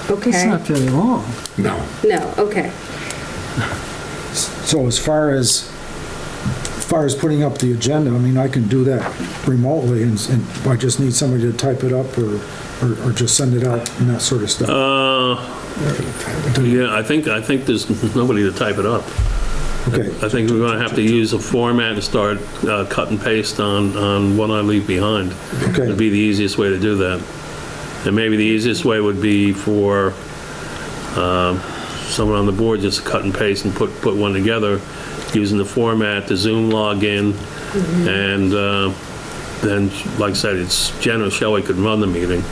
Speaker 2: It's
Speaker 4: Okay.
Speaker 2: not very long.
Speaker 3: No,
Speaker 4: No, okay.
Speaker 1: So as far as putting up the agenda, I mean, I can do that remotely, and I just need somebody to type it up or just send it out and that sort of stuff.
Speaker 5: Yeah, I think there's nobody to type it up.
Speaker 1: Okay,
Speaker 5: I think we're going to have to use a format and start cut and paste on what I leave behind.
Speaker 1: Okay.
Speaker 5: Would be the easiest way to do that. And maybe the easiest way would be for someone on the board just to cut and paste and put one together using the format, the Zoom login, and then, like I said, it's Jen or Shelley could run the meeting.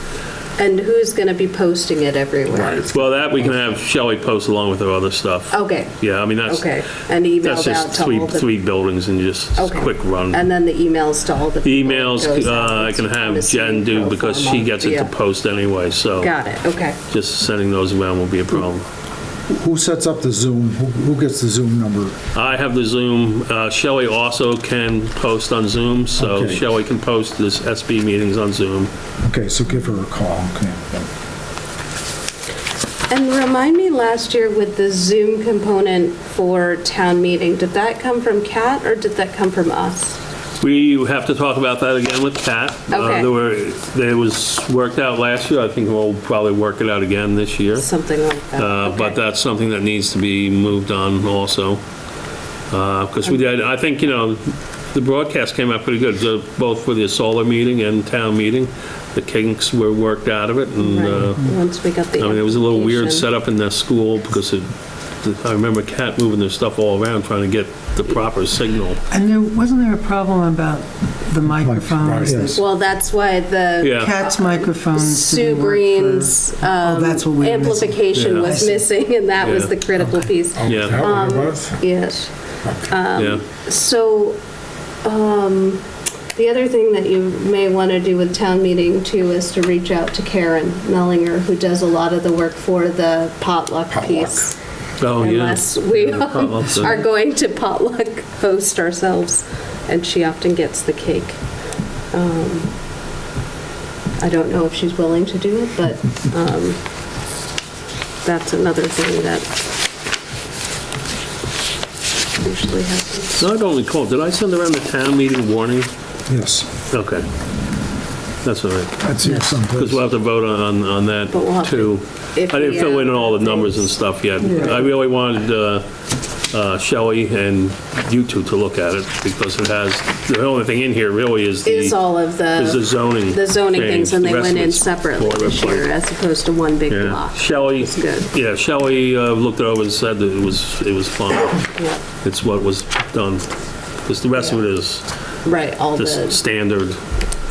Speaker 4: And who's going to be posting it everywhere?
Speaker 3: right.
Speaker 5: Well, that we can have Shelley post along with her other stuff.
Speaker 4: Okay,
Speaker 5: Yeah, I mean, that's,
Speaker 4: okay. And emailed
Speaker 5: that's
Speaker 4: out
Speaker 5: just
Speaker 4: to all the...
Speaker 5: three buildings and just a
Speaker 4: Okay.
Speaker 5: quick run.
Speaker 4: And then the emails to all the
Speaker 5: The
Speaker 4: people.
Speaker 5: emails,
Speaker 4: goes out.
Speaker 5: I can
Speaker 4: I'm
Speaker 5: have
Speaker 4: assuming
Speaker 5: Jen do
Speaker 4: pro
Speaker 5: because she
Speaker 4: forma.
Speaker 5: gets it to
Speaker 4: Yeah.
Speaker 5: post anyway, so
Speaker 4: Got it, okay.
Speaker 5: just sending those around won't be a problem.
Speaker 1: who sets up the Zoom? Who gets the Zoom number?
Speaker 5: I have the Zoom, Shelley also can post on Zoom, so
Speaker 1: Okay.
Speaker 5: Shelley can post this SB meetings on Zoom.
Speaker 1: Okay, so give her a call, okay.
Speaker 4: And remind me, last year with the Zoom component for town meeting, did that come from Kat or did that come from us?
Speaker 5: We have to talk about that again with Kat.
Speaker 4: Okay.
Speaker 5: It was worked out last year, I think we'll probably work it out again this year.
Speaker 4: Something like that.
Speaker 5: But
Speaker 4: Okay.
Speaker 5: that's something that needs to be moved on also. Because we did, I think, the broadcast came out pretty good, both for the solar meeting and town meeting. The kinks were worked out of it, and,
Speaker 4: Right. Once we got the
Speaker 5: I mean, it was a little weird
Speaker 4: information.
Speaker 5: setup in that school because I remember Kat moving their stuff all around trying to get the proper signal.
Speaker 2: And wasn't there a problem about the microphones?
Speaker 1: Yes.
Speaker 2: that
Speaker 4: Well, that's why the
Speaker 5: Yeah.
Speaker 2: Kat's microphones
Speaker 4: Sue
Speaker 2: didn't work for-
Speaker 4: Green's
Speaker 2: that's what we were missing.
Speaker 4: amplification
Speaker 5: Yeah.
Speaker 4: was
Speaker 2: I see.
Speaker 4: missing, and that was
Speaker 5: Yeah.
Speaker 4: the critical piece.
Speaker 3: Oh,
Speaker 5: Yeah.
Speaker 3: is that what it was?
Speaker 4: Yes.
Speaker 5: Yeah.
Speaker 4: So, the other thing that you may want to do with town meeting too is to reach out to Karen Mellinger, who does a lot of the work for the potluck piece.
Speaker 5: Oh, yeah.
Speaker 4: Unless we
Speaker 5: Yeah, the potluck's
Speaker 4: are
Speaker 5: a-
Speaker 4: going to potluck host ourselves, and she often gets the cake. I don't know if she's willing to do it, but that's another thing that usually happens.
Speaker 5: No, I don't recall. Did I send around the town meeting warning?
Speaker 1: Yes,
Speaker 5: Okay. That's all right.
Speaker 1: that's here someplace.
Speaker 5: Because we'll have to vote on that
Speaker 4: But we'll have to-
Speaker 5: too.
Speaker 4: if
Speaker 5: I didn't
Speaker 4: we,
Speaker 5: fill in all the
Speaker 4: things-
Speaker 5: numbers and stuff yet. I really wanted Shelley and you two to look at it because it has, the only thing in here really is
Speaker 4: Is
Speaker 5: the
Speaker 4: all of the
Speaker 5: zoning.
Speaker 4: zoning things,
Speaker 5: change.
Speaker 4: and
Speaker 5: The
Speaker 4: they
Speaker 5: rest
Speaker 4: went
Speaker 5: of
Speaker 4: in
Speaker 5: it's
Speaker 4: separately this
Speaker 5: boilerplate.
Speaker 4: year as opposed to one big
Speaker 5: Yeah.
Speaker 4: block.
Speaker 5: Shelley,
Speaker 4: It's good.
Speaker 5: yeah, Shelley looked it over and said that it was fine.
Speaker 4: Yeah.
Speaker 5: It's what was done. Because the rest of it is
Speaker 4: Right, all
Speaker 5: just
Speaker 4: the,
Speaker 5: standard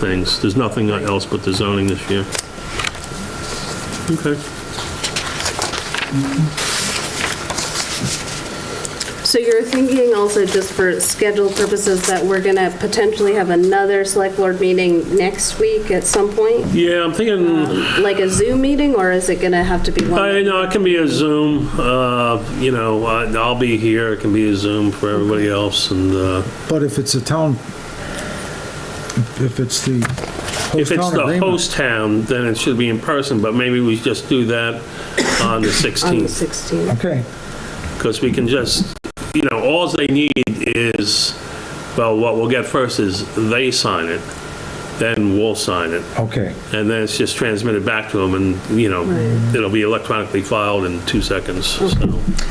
Speaker 5: things. There's nothing else but the zoning this year. Okay.
Speaker 4: So you're thinking also, just for schedule purposes, that we're gonna potentially have another select board meeting next week at some point?
Speaker 5: Yeah, I'm thinking,
Speaker 4: Like a Zoom meeting, or is it gonna have to be one?
Speaker 5: I know it can be a Zoom, I'll be here, it can be a Zoom for everybody else, and
Speaker 1: But if it's a town, if it's the
Speaker 5: if
Speaker 1: host
Speaker 5: it's
Speaker 1: town
Speaker 5: the
Speaker 1: agreement.
Speaker 5: host town, then it should be in person, but maybe we just do that on the
Speaker 4: On the
Speaker 5: 16th.
Speaker 4: 16th.
Speaker 1: Okay,
Speaker 5: Because we can just, alls they need is, well, what we'll get first is they sign it, then we'll sign it,
Speaker 1: okay.
Speaker 5: and then it's just transmitted back to them, and, it'll be electronically filed in 2 seconds, so.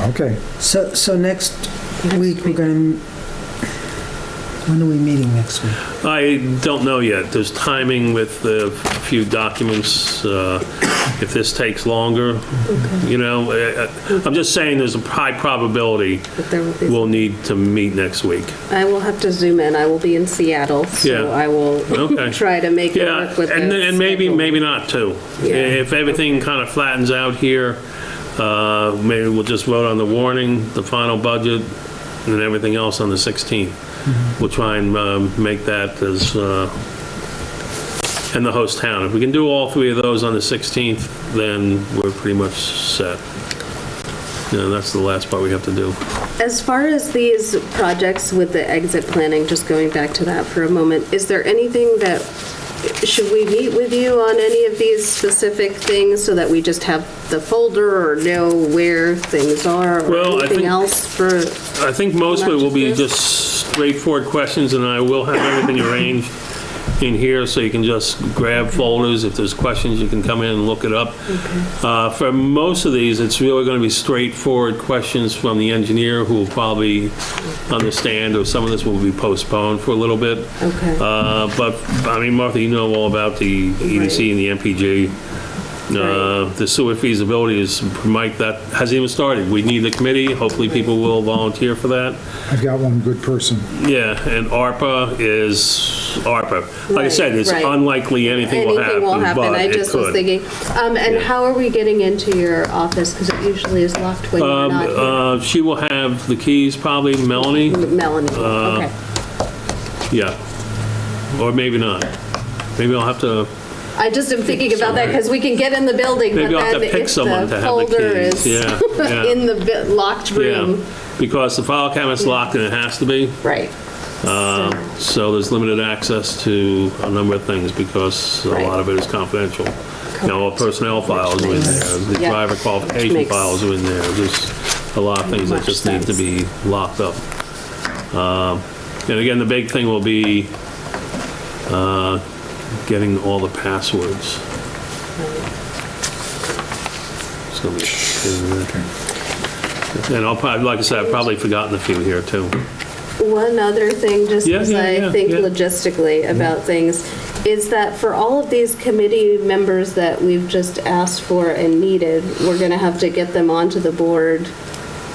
Speaker 1: Okay.
Speaker 2: So next week, we're going to, when are we meeting next week?
Speaker 5: I don't know yet. There's timing with a few documents. If this takes longer, I'm just saying there's a high probability
Speaker 4: But there will be.
Speaker 5: we'll need to meet next week.
Speaker 4: I will have to zoom in. I will be in Seattle, so
Speaker 5: Yeah.
Speaker 4: I will
Speaker 5: Okay.
Speaker 4: try to make it
Speaker 5: Yeah,
Speaker 4: work with
Speaker 5: and
Speaker 4: the
Speaker 5: and maybe
Speaker 4: schedule.
Speaker 5: not too.
Speaker 4: Yeah.
Speaker 5: If everything kind of flattens out here, maybe we'll just vote on the warning, the final budget, and then everything else on the 16th. We'll try and make that as, and the host town. If we can do all three of those on the 16th, then we're pretty much set. That's the last part we have to do.
Speaker 4: As far as these projects with the exit planning, just going back to that for a moment, is there anything that, should we meet with you on any of these specific things so that we just have the folder or know where things are, or
Speaker 5: Well, I
Speaker 4: anything
Speaker 5: think-
Speaker 4: else for?
Speaker 5: I think most of it will be
Speaker 4: Not just
Speaker 5: just straightforward questions, and I will have everything arranged in here, so you can just grab folders. If there's questions, you can come in and look it up. For most of these, it's really going to be straightforward questions from the engineer, who will probably understand, or some of this will be postponed for a little bit.
Speaker 4: Okay.
Speaker 5: But, I mean, Martha, you know all about the EDC and the MPG.
Speaker 4: Right.
Speaker 5: The sewer feasibility is, Mike, that hasn't even started. We need a committee. Hopefully, people will volunteer for that.
Speaker 1: I've got one good person.
Speaker 5: Yeah, and ARPA is ARPA. Like I
Speaker 4: Right,
Speaker 5: said, it's
Speaker 4: right.
Speaker 5: unlikely anything will happen, but
Speaker 4: I
Speaker 5: it
Speaker 4: just was
Speaker 5: could.
Speaker 4: thinking. And
Speaker 5: Yeah.
Speaker 4: how are we getting into your office? Because it usually is locked when you're not
Speaker 5: She will have the keys, probably, Melanie.
Speaker 4: here. Melanie, okay.
Speaker 5: Yeah. Or maybe not. Maybe I'll have to,
Speaker 4: I just am thinking about that because we can get in the building, but
Speaker 5: maybe I'll have
Speaker 4: then
Speaker 5: to pick
Speaker 4: if
Speaker 5: someone
Speaker 4: the
Speaker 5: to have the
Speaker 4: folder
Speaker 5: keys.
Speaker 4: is
Speaker 5: Yeah, yeah.
Speaker 4: in the locked
Speaker 5: Yeah,
Speaker 4: room.
Speaker 5: because the file cabinet's locked and it has to be.
Speaker 4: Right.
Speaker 5: So there's limited access to a number of things because a
Speaker 4: Right.
Speaker 5: lot of it is confidential. All personnel files are in there, the
Speaker 4: Yeah.
Speaker 5: driver qualification
Speaker 4: Makes
Speaker 5: files are in there. There's a lot of things that
Speaker 4: much
Speaker 5: just need to
Speaker 4: sense.
Speaker 5: be locked up. And again, the big thing will be getting all the passwords. It's gonna be, and I'll probably, like I said, I've probably forgotten a few here too.
Speaker 4: One other thing, just
Speaker 5: Yeah,
Speaker 4: as
Speaker 5: yeah,
Speaker 4: I
Speaker 5: yeah,
Speaker 4: think
Speaker 5: yeah.
Speaker 4: logistically about things, is that for all of these committee members that we've just asked for and needed, we're going to have to get them onto the board,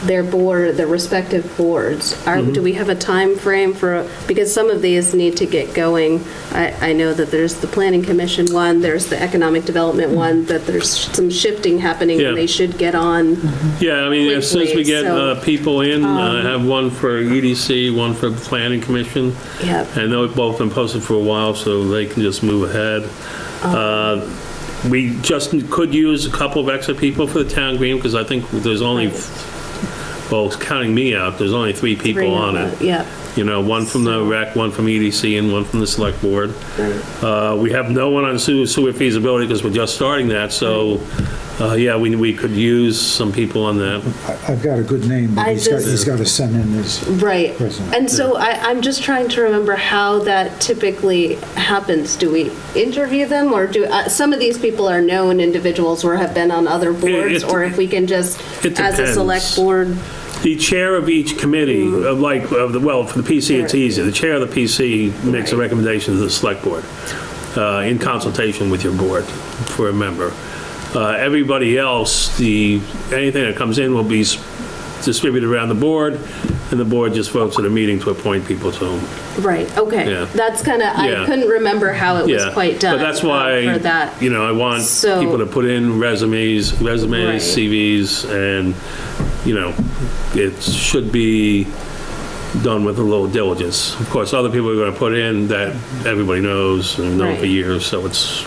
Speaker 4: their respective boards.
Speaker 5: Mm-hmm.
Speaker 4: Do we have a time frame for, because some of these need to get going. I know that there's the Planning Commission one, there's the Economic Development one, that there's some shifting happening
Speaker 5: Yeah.
Speaker 4: and they should get on.
Speaker 5: Yeah, I mean, as soon as we
Speaker 4: Quickly,
Speaker 5: get
Speaker 4: so,
Speaker 5: people in, I have one for EDC, one for Planning Commission.
Speaker 4: Yep.
Speaker 5: And they've both been posted for a while, so they can just move ahead. We just could use a couple of extra people for the town green, because I think there's only, well, counting me out, there's only 3 people
Speaker 4: Three
Speaker 5: on
Speaker 4: of
Speaker 5: it.
Speaker 4: the- Yeah.
Speaker 5: One from the rec, one from EDC, and one from the select board.
Speaker 4: Right.
Speaker 5: We have no one on sewer feasibility because we're just starting that, so, yeah, we could use some people on that.
Speaker 1: I've got a good name, but
Speaker 4: I
Speaker 1: he's
Speaker 4: just-
Speaker 1: got to send in his,
Speaker 4: Right.
Speaker 1: President.
Speaker 4: And so I'm just trying to remember how that typically happens. Do we interview them, or do some of these people are known individuals or have been on other boards,
Speaker 5: It-
Speaker 4: or if we can just,
Speaker 5: it
Speaker 4: as a select
Speaker 5: depends.
Speaker 4: board?
Speaker 5: The chair of each committee, well, for the PC, it's
Speaker 4: Right.
Speaker 5: easy. The chair of the PC makes a
Speaker 4: Right.
Speaker 5: recommendation to the select board in consultation with your board for a member. Everybody else, anything that comes in will be distributed around the board, and the board just votes at a meeting to appoint people to them.
Speaker 4: Right, okay.
Speaker 5: Yeah.
Speaker 4: That's kind of,
Speaker 5: Yeah.
Speaker 4: I couldn't remember how it was
Speaker 5: Yeah,
Speaker 4: quite done.
Speaker 5: but that's why,
Speaker 4: For that.
Speaker 5: I want
Speaker 4: So-
Speaker 5: people to put in resumes,
Speaker 4: Right.
Speaker 5: CVs, and you know, it should be done with a little diligence. Of course, other people are going to put in that everybody knows and known for
Speaker 4: Right.
Speaker 5: years, so it's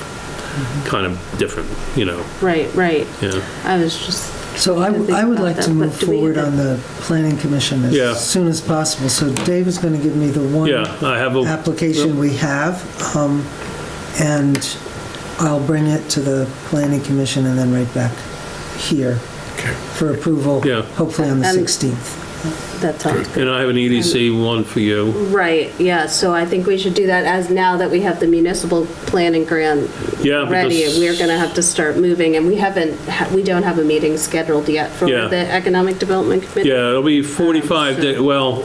Speaker 5: kind of different, you know,
Speaker 4: Right, right.
Speaker 5: yeah.
Speaker 4: I was just,
Speaker 2: So I
Speaker 4: Didn't think
Speaker 2: would
Speaker 4: about
Speaker 2: like
Speaker 4: that,
Speaker 2: to move
Speaker 4: but do we
Speaker 2: forward
Speaker 4: have-
Speaker 2: on the planning commission
Speaker 5: Yeah.
Speaker 2: as soon as possible. So Dave is going to give me the one
Speaker 5: Yeah, I have a,
Speaker 2: application we have, and I'll bring it to the planning commission and then right back here for approval,
Speaker 5: Yeah.
Speaker 2: hopefully on the
Speaker 4: And-
Speaker 2: 16th.
Speaker 4: that sounds good.
Speaker 5: and I have an EDC one for you.
Speaker 4: Right, yeah, so I think we should do that as now that we have the municipal planning grant
Speaker 5: Yeah,
Speaker 4: ready.
Speaker 5: because-
Speaker 4: We're gonna have to start moving, and we don't have a meeting scheduled yet for
Speaker 5: Yeah.
Speaker 4: the Economic Development Committee.
Speaker 5: Yeah, it'll be 45 days, well,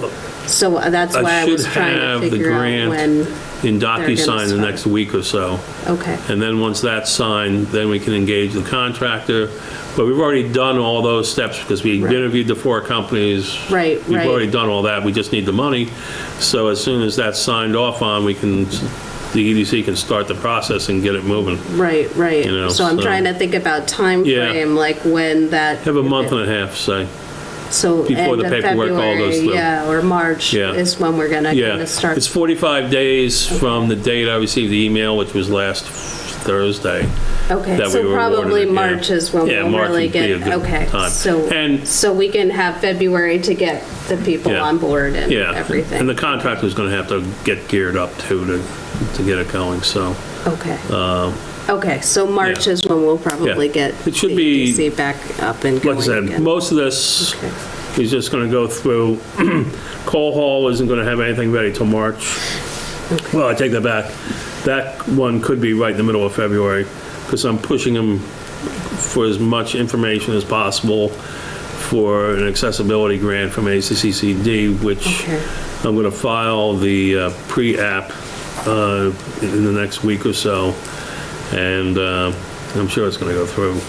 Speaker 4: So that's
Speaker 5: I
Speaker 4: why I was
Speaker 5: should
Speaker 4: trying
Speaker 5: have
Speaker 4: to
Speaker 5: the
Speaker 4: figure out
Speaker 5: grant
Speaker 4: when,
Speaker 5: in
Speaker 4: gonna
Speaker 5: DocuSign the
Speaker 4: start.
Speaker 5: next week or so.
Speaker 4: okay,
Speaker 5: And then once that's signed, then we can engage the contractor. But we've already done all those steps because we
Speaker 4: Right.
Speaker 5: interviewed the 4 companies.
Speaker 4: Right,
Speaker 5: We've
Speaker 4: right.
Speaker 5: already done all that. We just need the money. So as soon as that's signed off on, the EDC can start the process and get it moving.
Speaker 4: right, right.
Speaker 5: You know,
Speaker 4: So I'm
Speaker 5: so-
Speaker 4: trying to think about time
Speaker 5: Yeah.
Speaker 4: frame, like when that.
Speaker 5: Have a month and a half, say.
Speaker 4: So
Speaker 5: before
Speaker 4: end
Speaker 5: the
Speaker 4: of
Speaker 5: paperwork all goes
Speaker 4: February,
Speaker 5: through.
Speaker 4: yeah, or March
Speaker 5: Yeah.
Speaker 4: is when we're gonna
Speaker 5: Yeah,
Speaker 4: kind of start.
Speaker 5: it's 45 days from the date I received the email, which was last Thursday.
Speaker 4: Okay,
Speaker 5: that we
Speaker 4: so
Speaker 5: were
Speaker 4: probably
Speaker 5: awarded it, yeah.
Speaker 4: March is when
Speaker 5: Yeah,
Speaker 4: we'll
Speaker 5: March
Speaker 4: really
Speaker 5: would be a
Speaker 4: get,
Speaker 5: good
Speaker 4: okay.
Speaker 5: time.
Speaker 4: So,
Speaker 5: And-
Speaker 4: so we can have February to get the people
Speaker 5: Yeah.
Speaker 4: on board and
Speaker 5: Yeah,
Speaker 4: everything.
Speaker 5: and the contractor's going to have to get geared up too to get it going, so.
Speaker 4: Okay. Okay, so March
Speaker 5: yeah.
Speaker 4: is when we'll probably
Speaker 5: Yeah.
Speaker 4: get
Speaker 5: It should
Speaker 4: the
Speaker 5: be-
Speaker 4: EDC back up and going
Speaker 5: Like I said,
Speaker 4: again.
Speaker 5: most of this
Speaker 4: Okay.
Speaker 5: is just going to go through, Coal Hall isn't going to have anything ready till March. Well, I take that back. That one could be right in the middle of February, because I'm pushing them for as much information as possible for an accessibility grant from ACCCD, which
Speaker 4: Okay.
Speaker 5: I'm going to file the pre-app in the next week or so, and I'm sure it's going to go through.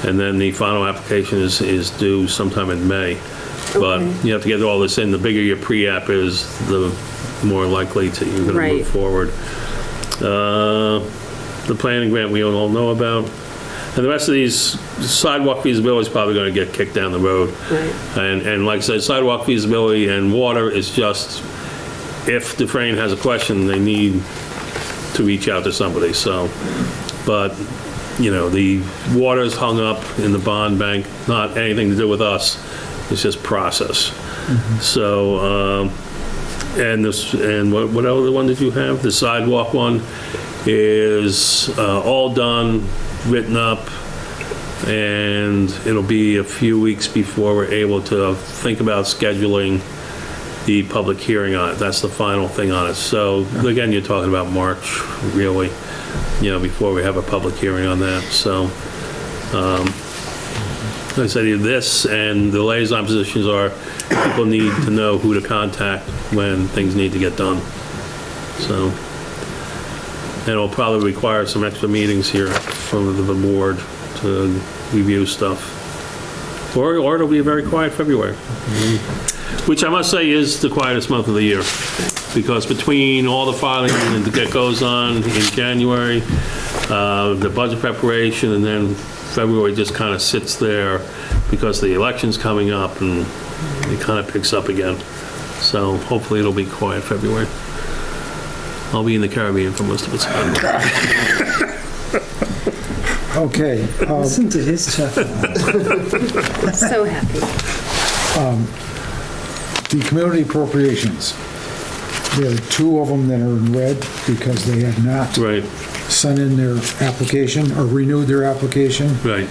Speaker 5: And then the final application is due sometime in May. But
Speaker 4: Okay.
Speaker 5: you have to get all this in. The bigger your pre-app is, the more likely you're going to
Speaker 4: Right.
Speaker 5: move forward. The planning grant we all know about. And the rest of these, sidewalk feasibility is probably going to get kicked down the road.
Speaker 4: Right.
Speaker 5: And like I said, sidewalk feasibility and water is just, if Dufresne has a question, they need to reach out to somebody, so. But, you know, the water's hung up in the bond bank, not anything to do with us, it's just process. So, and this, and what other one did you have? The sidewalk one is all done, written up, and it'll be a few weeks before we're able to think about scheduling the public hearing on it. That's the final thing on it. So again, you're talking about March, really, you know, before we have a public hearing on that. So, like I said, this and the liaison positions are, people need to know who to contact when things need to get done. So, and it'll probably require some extra meetings here from the board to review stuff. Or it'll be a very quiet February, which I must say is the quietest month of the year. Because between all the filing that goes on in January, the budget preparation, and then February just kind of sits there because the election's coming up and it kind of picks up again. So hopefully it'll be quiet February. I'll be in the Caribbean for most of its time.
Speaker 1: Okay,
Speaker 2: Listen to his chuckle.
Speaker 4: So happy.
Speaker 1: the community appropriations. There are 2 of them that are in red because they have not
Speaker 5: Right,
Speaker 1: sent in their application or renewed their application.
Speaker 5: right.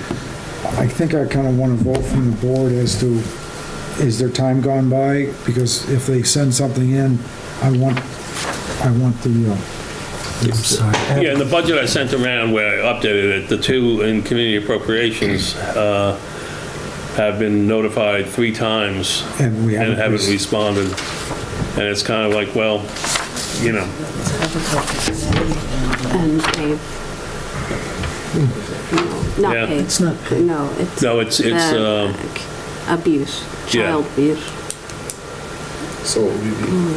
Speaker 1: I think I kind of want to vote from the board as to, is their time gone by? Because if they send something in, I want the,
Speaker 2: I'm sorry.
Speaker 5: Yeah, in the budget I sent around where I updated it, the 2 in community appropriations have been notified 3 times
Speaker 1: and we
Speaker 5: and haven't
Speaker 1: haven't,
Speaker 5: responded. And it's kind of like, well, you know,
Speaker 4: And paid. No,
Speaker 5: Yeah.
Speaker 4: not paid.
Speaker 2: It's not paid.
Speaker 4: No, it's.
Speaker 5: no, it's,
Speaker 4: Abuse,
Speaker 5: Yeah.
Speaker 4: child abuse.
Speaker 7: So will we be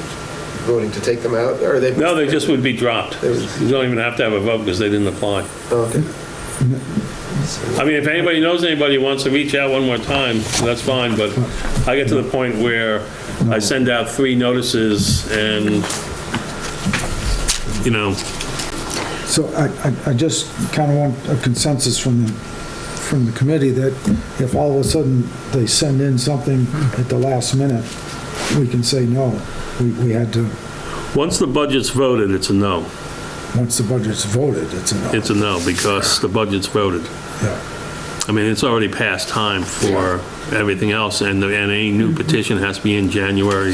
Speaker 7: voting to take them out, or are they?
Speaker 5: no, they just would be dropped. You don't even have to have a vote because they didn't apply.
Speaker 7: Oh, okay.
Speaker 5: I mean, if anybody knows anybody who wants to reach out one more time, that's fine, but I get to the point where I send out 3 notices and, you know,
Speaker 1: So I just kind of want a consensus from the committee that if all of a sudden they send in something at the last minute, we can say no. We had to,
Speaker 5: once the budget's voted, it's a no.
Speaker 1: once the budget's voted, it's a no.
Speaker 5: It's a no because the budget's voted.
Speaker 1: Yeah.
Speaker 5: I mean, it's already past time for everything else, and any new petition has to be in January,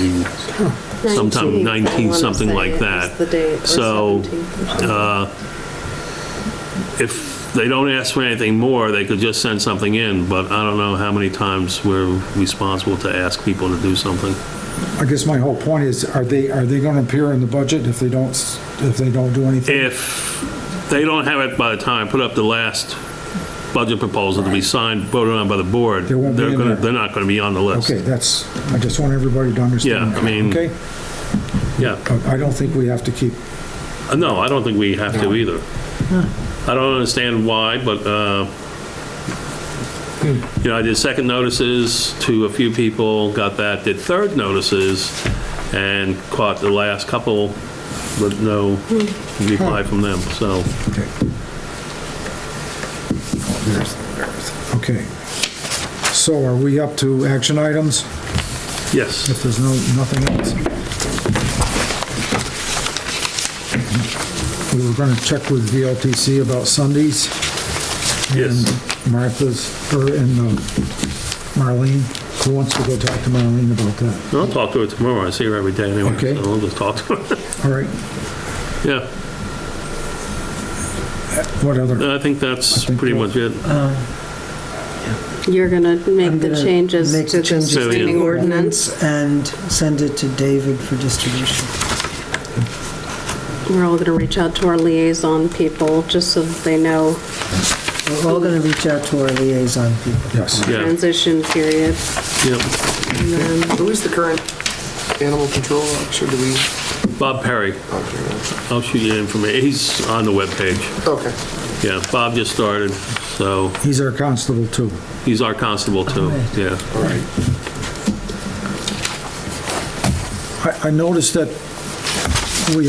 Speaker 5: sometime 19, something like that.
Speaker 4: The date, or
Speaker 5: So,
Speaker 4: 17th or something.
Speaker 5: if they don't ask for anything more, they could just send something in, but I don't know how many times we're responsible to ask people to do something.
Speaker 1: I guess my whole point is, are they going to appear in the budget if they don't do anything?
Speaker 5: If they don't have it by the time I put up the last budget proposal to be signed, voted on by the board,
Speaker 1: They won't be in there.
Speaker 5: they're not going to be on the list.
Speaker 1: Okay, I just want everybody to understand.
Speaker 5: Yeah, I mean-
Speaker 1: Okay?
Speaker 5: Yeah.
Speaker 1: I don't think we have to keep,
Speaker 5: No, I don't think we have to either. I don't understand why, but, you know, I did second notices to a few people, got that, did third notices, and caught the last couple, but no reply from them, so.
Speaker 1: okay. Okay. So are we up to action items?
Speaker 5: Yes.
Speaker 1: If there's nothing else? We were going to check with VLTC about Sundays.
Speaker 5: Yes.
Speaker 1: And Marlene. Who wants to go talk to Marlene about that?
Speaker 5: I'll talk to her tomorrow. I see her every day anyway,
Speaker 1: Okay.
Speaker 5: so I'll just talk to her.
Speaker 1: All right.
Speaker 5: Yeah,
Speaker 1: What other?
Speaker 5: I think that's pretty much it.
Speaker 4: You're going to make
Speaker 2: I'm
Speaker 4: the
Speaker 2: gonna
Speaker 4: changes
Speaker 2: make
Speaker 4: to
Speaker 2: the
Speaker 4: the
Speaker 2: changes to
Speaker 4: zoning
Speaker 2: the
Speaker 4: ordinance.
Speaker 2: and send it to David for distribution.
Speaker 4: We're all going to reach out to our liaison people, just so that they know
Speaker 2: We're all going to reach out to our liaison people.
Speaker 1: Yes.
Speaker 5: Yeah,
Speaker 4: transition period.
Speaker 5: yeah.
Speaker 4: And then,
Speaker 7: Who is the current animal control officer? Do we?
Speaker 5: Bob Perry,
Speaker 7: Okay.
Speaker 5: I'll shoot you information. He's on the webpage.
Speaker 7: Okay.
Speaker 5: Yeah, Bob just started, so
Speaker 1: He's our constable too.
Speaker 5: he's our constable too, yeah.
Speaker 7: All right.
Speaker 1: I noticed that we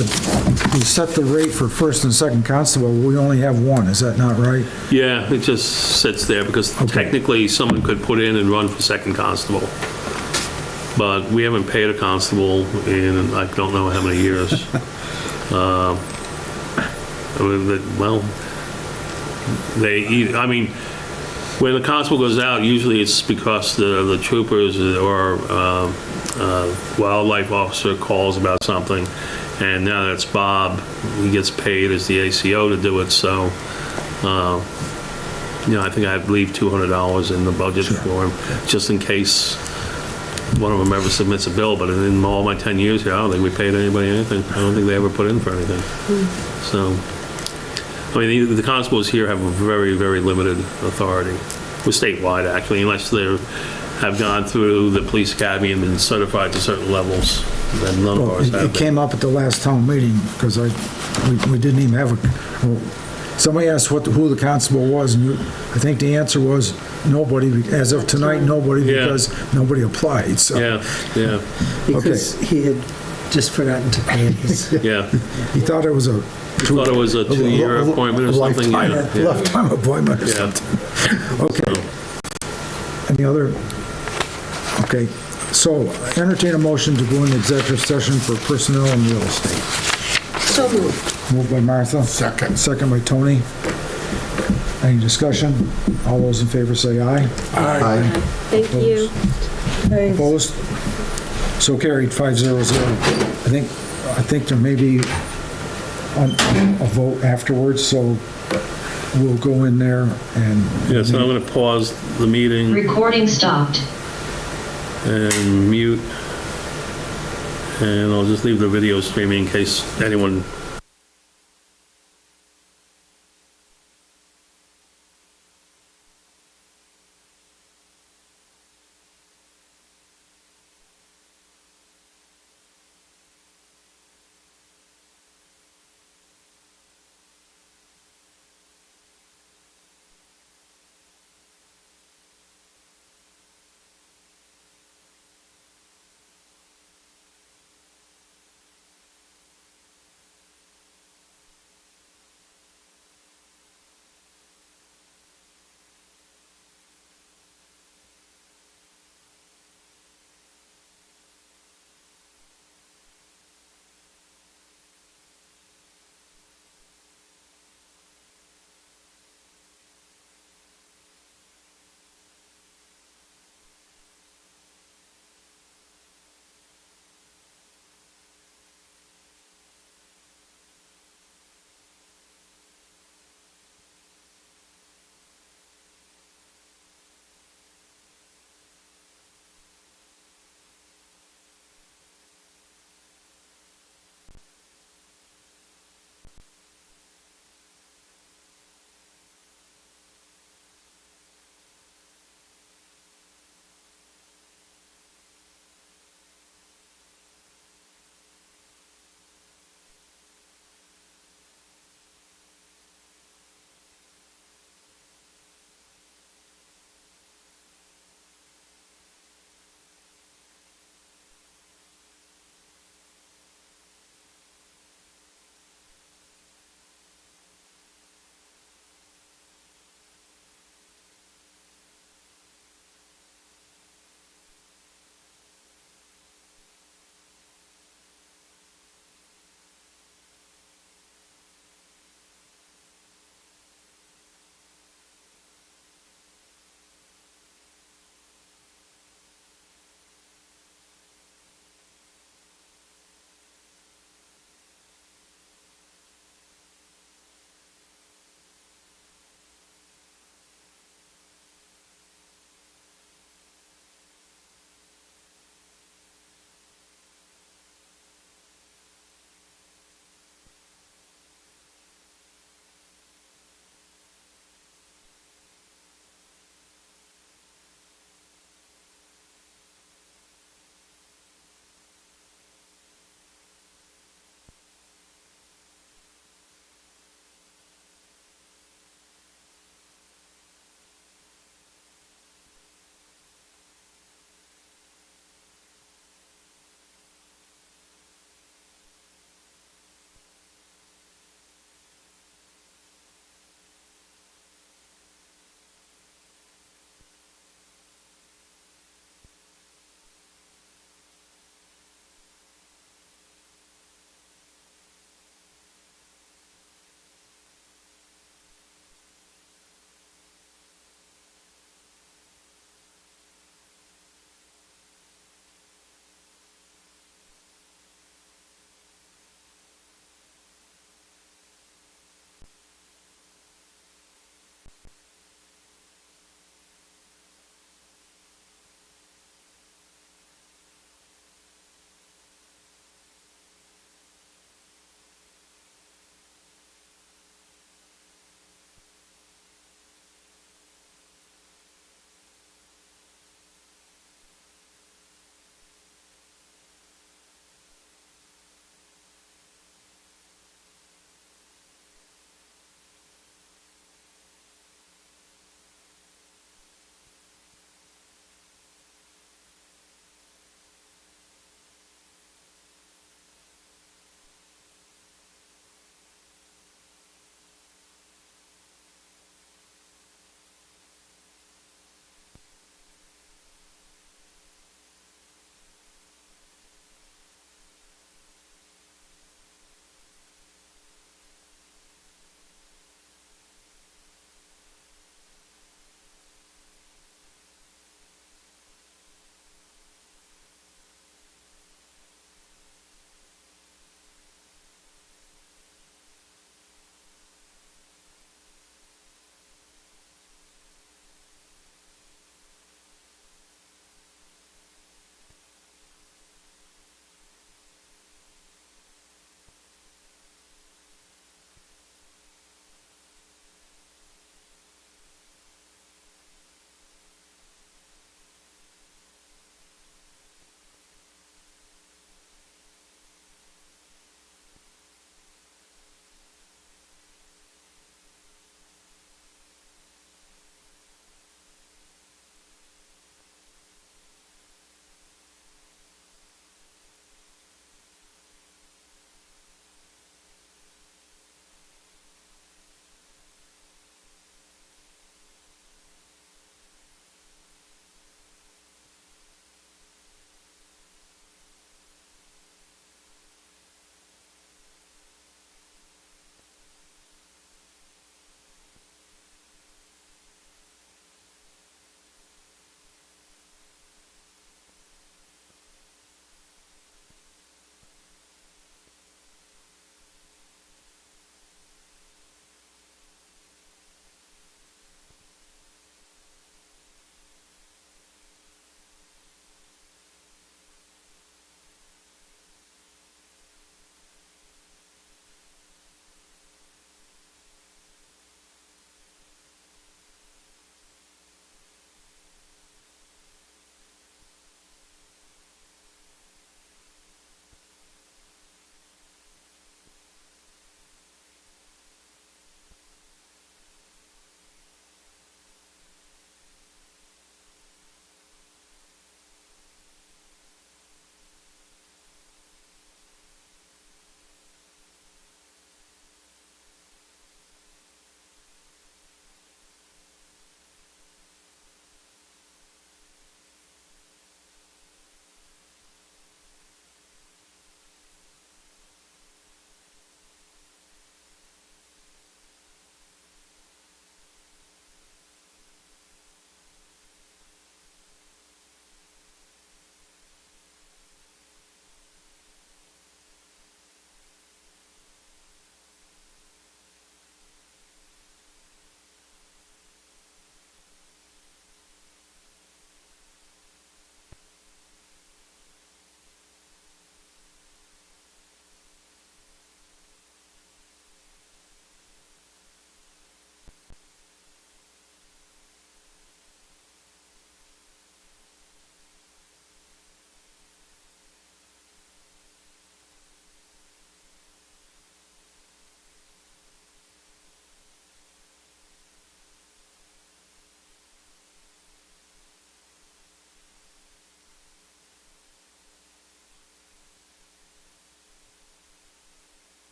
Speaker 1: set the rate for first and second constable. We only have one. Is that not right?
Speaker 5: Yeah, it just sits there because
Speaker 1: Okay.
Speaker 5: technically someone could put in and run for second constable. But we haven't paid a constable in, I don't know how many years. Well, I mean, when the constable goes out, usually it's because the troopers or wildlife officer calls about something. And now that it's Bob, he gets paid as the ACO to do it, so, you know, I think I leave $200 in the budget for him, just in case one of them ever submits a bill, but in all my 10 years here, I don't think we paid anybody anything. I don't think they ever put in for anything. So, I mean, the constables here have a very, very limited authority. We're statewide, actually, unless they have gone through the police academy and been certified to certain levels. Then none of
Speaker 1: Well,
Speaker 5: ours
Speaker 1: it
Speaker 5: have been.
Speaker 1: came up at the last town meeting because we didn't even have somebody asked who the constable was, and I think the answer was nobody. As of tonight, nobody,
Speaker 5: Yeah.
Speaker 1: because nobody applied, so.
Speaker 5: Yeah, yeah,
Speaker 2: Because he had just forgotten to pay his.
Speaker 5: yeah.
Speaker 1: He thought it was a.
Speaker 5: Thought it was a 2-year appointment or something, yeah, yeah.
Speaker 1: Lifetime appointment or
Speaker 5: Yeah.
Speaker 1: something. Okay. Any other? Okay, so entertain a motion to go into executive session for personnel and real estate.
Speaker 4: so moved.
Speaker 1: Moved by Martha.
Speaker 3: Second.
Speaker 1: Second by Tony. Any discussion? All those in favor say aye.
Speaker 3: Aye.
Speaker 4: Thank you.
Speaker 1: Opposed? So carried, 5-0-0. I think there may be a vote afterwards, so we'll go in there and.
Speaker 5: Yeah, so I'm going to pause the meeting
Speaker 8: Recording stopped.
Speaker 5: and mute, and I'll just leave the video streaming in case anyone